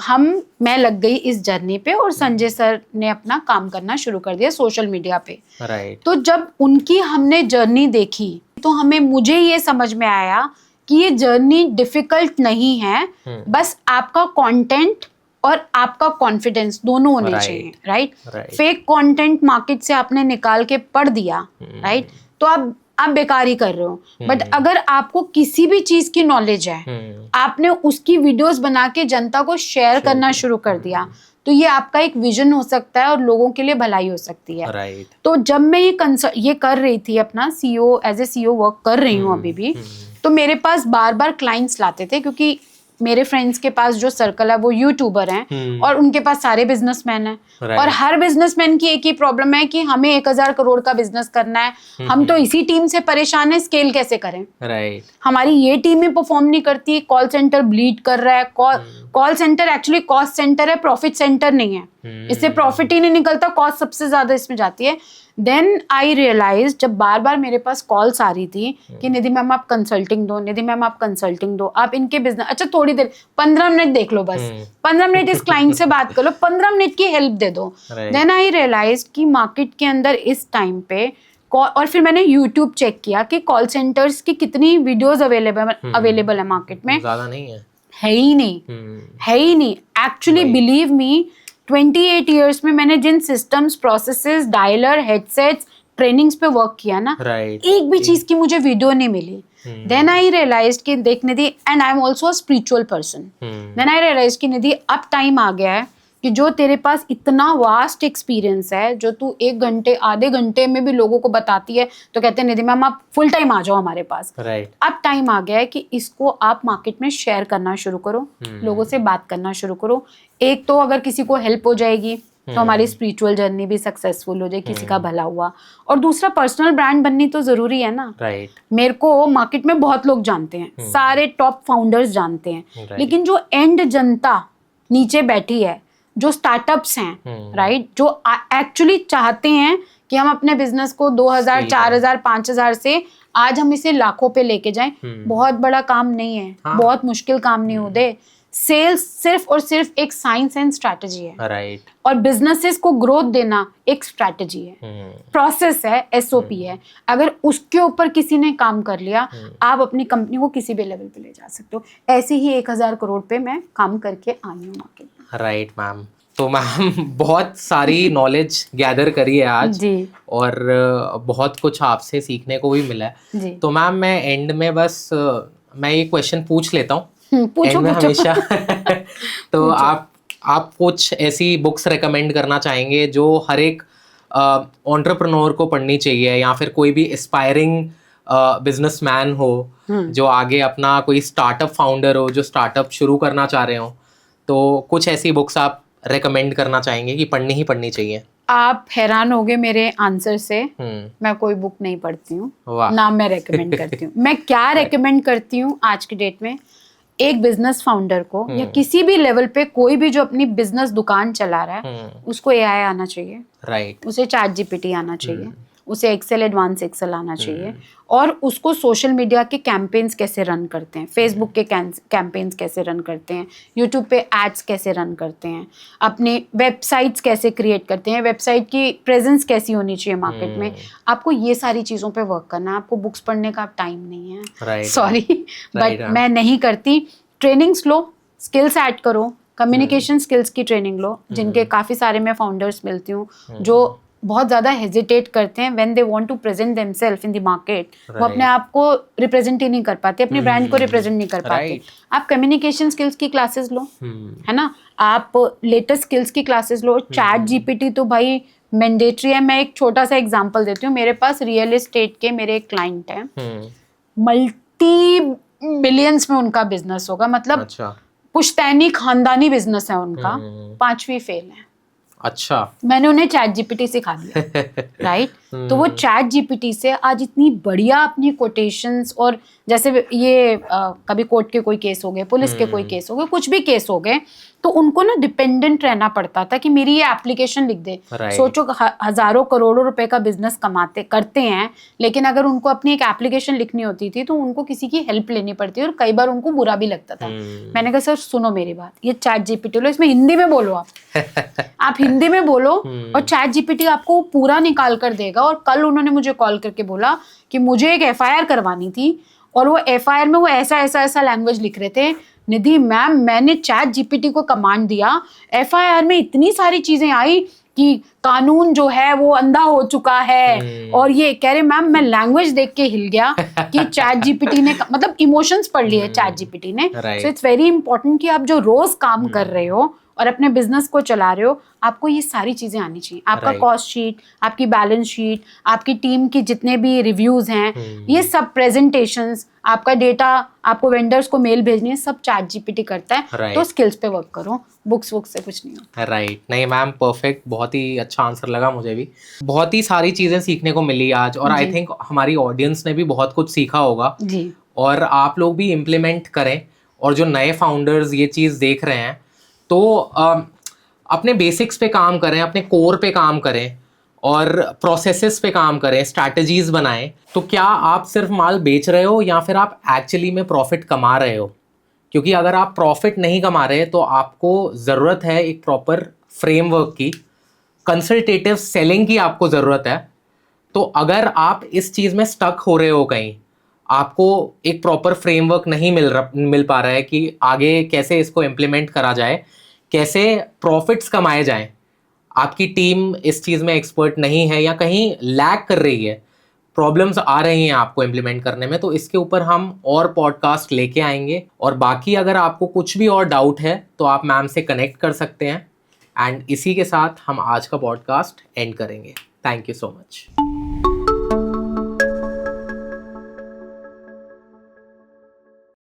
मैं लग गई इस जर्नी पे, और संजय सर ने अपना काम करना शुरू कर दिया सोशल मीडिया पे। राइट। तो जब उनकी हमने जर्नी देखी तो मुझे ये समझ में आया कि ये जर्नी डिफिकल्ट नहीं है, बस आपका कंटेंट और आपका कॉन्फिडेंस दोनों होने चाहिए। राइट। फेक कंटेंट मार्केट से आपने निकाल के पढ़ दिया, राइट, तो आप बेकार ही कर रहे हो। बट अगर आपको किसी भी चीज की नॉलेज है, आपने उसकी वीडियोस बना के जनता को शेयर करना शुरू कर दिया, तो ये आपका एक विजन हो सकता है और लोगों के लिए भलाई हो सकती है। राइट। तो जब मैं ये कर रही थी, अपना CEO as a CEO work कर रही हूँ अभी भी, तो मेरे पास बार बार क्लाइंट्स लाते थे, क्योंकि मेरे फ्रेंड्स के पास जो सर्कल है वो यूट्यूबर हैं और उनके पास सारे बिजनेसमैन हैं। और हर बिजनेसमैन की एक ही प्रॉब्लम है कि हमें 1000 करोड़ का बिजनेस करना है, हम तो इसी टीम से परेशान है, स्केल कैसे करें। राइट। हमारी ये टीम ही परफॉर्म नहीं करती, कॉल सेंटर ब्लीड कर रहा है। Call centre actually cost centre है, प्रॉफिट सेंटर नहीं है। इससे प्रॉफिट ही नहीं निकलता, कॉस्ट सबसे ज्यादा इसमें जाती है। देन आई रियलाइज, जब बार बार मेरे पास कॉल्स आ रही थी कि निधि मैम आप कंसल्टिंग दो, निधि मैम आप कंसल्टिंग दो, आप इनके बिजनेस, अच्छा थोड़ी देर 15 मिनट देख लो, बस 15 मिनट इस क्लाइंट से बात कर लो, 15 मिनट की हेल्प दे दो। देन आई रियलाइज कि मार्केट के अंदर इस टाइम पे और फिर मैंने यूट्यूब चेक किया कि कॉल सेंटर्स की कितनी वीडियोस अवेलेबल है मार्केट में। ज्यादा नहीं है ही नहीं। एक्चुअली बिलीव मी, 28 इयर्स में मैंने जिन systems, processes, dialer, headsets, trainings पे वर्क किया ना, एक भी चीज की मुझे वीडियो नहीं मिली। देन आई रियलाइज कि देख Nidhi, and I am also a spiritual person, then I realize कि निधि अब टाइम आ गया है कि जो तेरे पास इतना वास्ट एक्सपीरियंस है, जो तू 1 घंटे आधे घंटे में भी लोगों को बताती है, तो कहते हैं निधि मैम आप फुल टाइम आ जाओ हमारे पास। अब टाइम आ गया है कि इसको आप मार्केट में शेयर करना शुरू करो, लोगों से बात करना शुरू करो। एक तो अगर किसी को हेल्प हो जाएगी तो हमारी स्पिरिचुअल जर्नी भी सक्सेसफुल हो जाए, किसी का भला हुआ, और दूसरा पर्सनल ब्रांड बननी तो जरूरी है ना। मेरे को मार्केट में बहुत लोग जानते हैं, सारे टॉप फाउंडर्स जानते हैं, लेकिन जो एंड जनता नीचे बैठी है, जो स्टार्टअप्स हैं, राइट, जो एक्चुअली चाहते हैं कि हम अपने बिजनेस को 2000, 4000, 5000 से आज हम इसे लाखों पे लेके जाएं, बहुत बड़ा काम नहीं है। बहुत मुश्किल काम नहीं होते। सेल्स सिर्फ और सिर्फ एक साइंस एंड स्ट्रैटेजी है। राइट। और बिजनेसेस को ग्रोथ देना एक स्ट्रैटेजी है, प्रोसेस है, एसओपी है। अगर उसके ऊपर किसी ने काम कर लिया, आप अपनी कंपनी को किसी भी लेवल पे ले जा सकते हो। ऐसे ही 1000 करोड़ पे मैं काम करके आई हूँ मार्केट में। Right ma'am. तो मैम बहुत सारी नॉलेज गैदर करी है आज जी, और बहुत कुछ आपसे सीखने को भी मिला है। तो मैम मैं एंड में बस मैं ये क्वेश्चन पूछ लेता हूँ एंड में हमेशा तो आप कुछ ऐसी बुक्स रेकमेंड करना चाहेंगे जो हर एक एंटरप्रेन्योर को पढ़नी चाहिए, या फिर कोई भी एस्पायरिंग बिजनेसमैन हो जो आगे अपना कोई स्टार्टअप फाउंडर हो, जो स्टार्टअप शुरू करना चाह रहे हो, तो कुछ ऐसी बुक्स आप रेकमेंड करना चाहेंगे कि पढ़नी ही पढ़नी चाहिए? आप हैरान होगे मेरे आंसर से। मैं कोई बुक नहीं पढ़ती हूँ, ना मैं रेकमेंड करती हूँ। मैं क्या रेकमेंड करती हूँ आज की डेट में, एक बिजनेस फाउंडर को या किसी भी लेवल पे कोई भी जो अपनी बिजनेस दुकान चला रहा है, उसको एआई आना चाहिए। राइट। उसे चैट जीपीटी आना चाहिए, उसे एक्सेल, एडवांस एक्सेल आना चाहिए, और उसको सोशल मीडिया के कैंपेन्स कैसे रन करते हैं, फेसबुक के कैंपेन्स कैसे रन करते हैं, यूट्यूब पे एड्स कैसे रन करते हैं, अपने वेबसाइट्स कैसे क्रिएट करते हैं, वेबसाइट की प्रेजेंस कैसी होनी चाहिए मार्केट में। आपको ये सारी चीज़ों पे वर्क करना है। आपको बुक्स पढ़ने का टाइम नहीं है, सॉरी, बट मैं नहीं करती। ट्रेनिंग्स लो, स्किल्स ऐड करो, कम्युनिकेशन स्किल्स की ट्रेनिंग लो, जिनके काफ़ी सारे मैं फाउंडर्स मिलती हूँ जो बहुत ज़्यादा हेजिटेट करते हैं when they want to present themselves in the market. वो अपने आप को रिप्रेजेंट ही नहीं कर पाते, अपनी ब्रांड को रिप्रेजेंट नहीं कर पाते। आप कम्युनिकेशन स्किल्स की क्लासेस लो, है ना, आप लेटेस्ट स्किल्स की क्लासेस लो। चैट जीपीटी तो भाई मैंडेटरी है। मैं एक छोटा सा एग्जांपल देती हूँ। मेरे पास रियल एस्टेट के मेरे एक क्लाइंट हैं, मल्टी मिलियंस में उनका बिजनेस होगा, मतलब अच्छा, पुश्तैनी खानदानी बिजनेस है उनका, 5वीं फेल है। अच्छा, मैंने उन्हें चैट जीपीटी सिखा दिया, राइट। तो वो चैट जीपीटी से आज इतनी बढ़िया अपनी कोटेशंस, और जैसे ये कभी कोर्ट के कोई केस हो गए, पुलिस के कोई केस हो गए, कुछ भी केस हो गए, तो उनको ना डिपेंडेंट रहना पड़ता था कि मेरी ये एप्लीकेशन लिख दे। सोचो हजारों करोड़ों रुपए का बिजनेस कमाते करते हैं, लेकिन अगर उनको अपनी एक एप्लीकेशन लिखनी होती थी तो उनको किसी की हेल्प लेनी पड़ती और कई बार उनको बुरा भी लगता था। मैंने कहा सर सुनो मेरी बात, ये चैट जीपीटी लो, इसमें हिंदी में बोलो आप हिंदी में बोलो और चैट जीपीटी आपको पूरा निकाल कर देगा। और कल उन्होंने मुझे कॉल करके बोला कि मुझे एक एफआईआर करवानी थी, और वो एफआईआर में वो ऐसा लैंग्वेज लिख रहे थे। निधि मैम, मैंने चैट जीपीटी को कमांड दिया, एफआईआर में इतनी सारी चीजें आई कि कानून जो है वो अंधा हो चुका है, और ये कह रहे मैम मैं लैंग्वेज देख के हिल गया कि चैट जीपीटी ने मतलब इमोशंस पढ़ लिए चैट जीपीटी ने। सो इट्स वेरी इंपॉर्टेंट कि आप जो रोज काम कर रहे हो और अपने बिजनेस को चला रहे हो, आपको ये सारी चीजें आनी चाहिए। आपका कॉस्ट शीट, आपकी बैलेंस शीट, आपकी टीम की जितने भी रिव्यूज हैं, ये सब प्रेजेंटेशंस, आपका डेटा, आपको वेंडर्स को मेल भेजनी है, सब चैट जीपीटी करता है। तो स्किल्स पे वर्क करो, बुक्स से कुछ नहीं होता। राइट, नहीं मैम, परफेक्ट, बहुत ही अच्छा आंसर लगा मुझे भी। बहुत ही सारी चीजें सीखने को मिली आज, और आई थिंक हमारी ऑडियंस ने भी बहुत कुछ सीखा होगा जी। और आप लोग भी इम्प्लीमेंट करें। और जो नए फाउंडर्स ये चीज़ देख रहे हैं तो अपने बेसिक्स पे काम करें, अपने कोर पे काम करें और प्रोसेसेस पे काम करें, स्ट्रैटेजीज बनाएं। तो क्या आप सिर्फ माल बेच रहे हो या फिर आप एक्चुअली में प्रॉफिट कमा रहे हो? क्योंकि अगर आप प्रॉफिट नहीं कमा रहे तो आपको ज़रूरत है एक प्रॉपर फ्रेमवर्क की, कंसल्टेटिव सेलिंग की आपको ज़रूरत है। तो अगर आप इस चीज़ में स्टक हो रहे हो, कहीं आपको एक प्रॉपर फ्रेमवर्क नहीं मिल पा रहा है कि आगे कैसे इसको इम्प्लीमेंट करा जाए, कैसे प्रॉफिट्स कमाए जाएं, आपकी टीम इस चीज़ में एक्सपर्ट नहीं है या कहीं लैग कर रही है, प्रॉब्लम्स आ रही हैं आपको इम्प्लीमेंट करने में, तो इसके ऊपर हम और पॉडकास्ट लेके आएंगे। और बाकी अगर आपको कुछ भी और डाउट है तो आप मैम से कनेक्ट कर सकते हैं। एंड इसी के साथ हम आज का पॉडकास्ट एंड करेंगे। Thank you so much.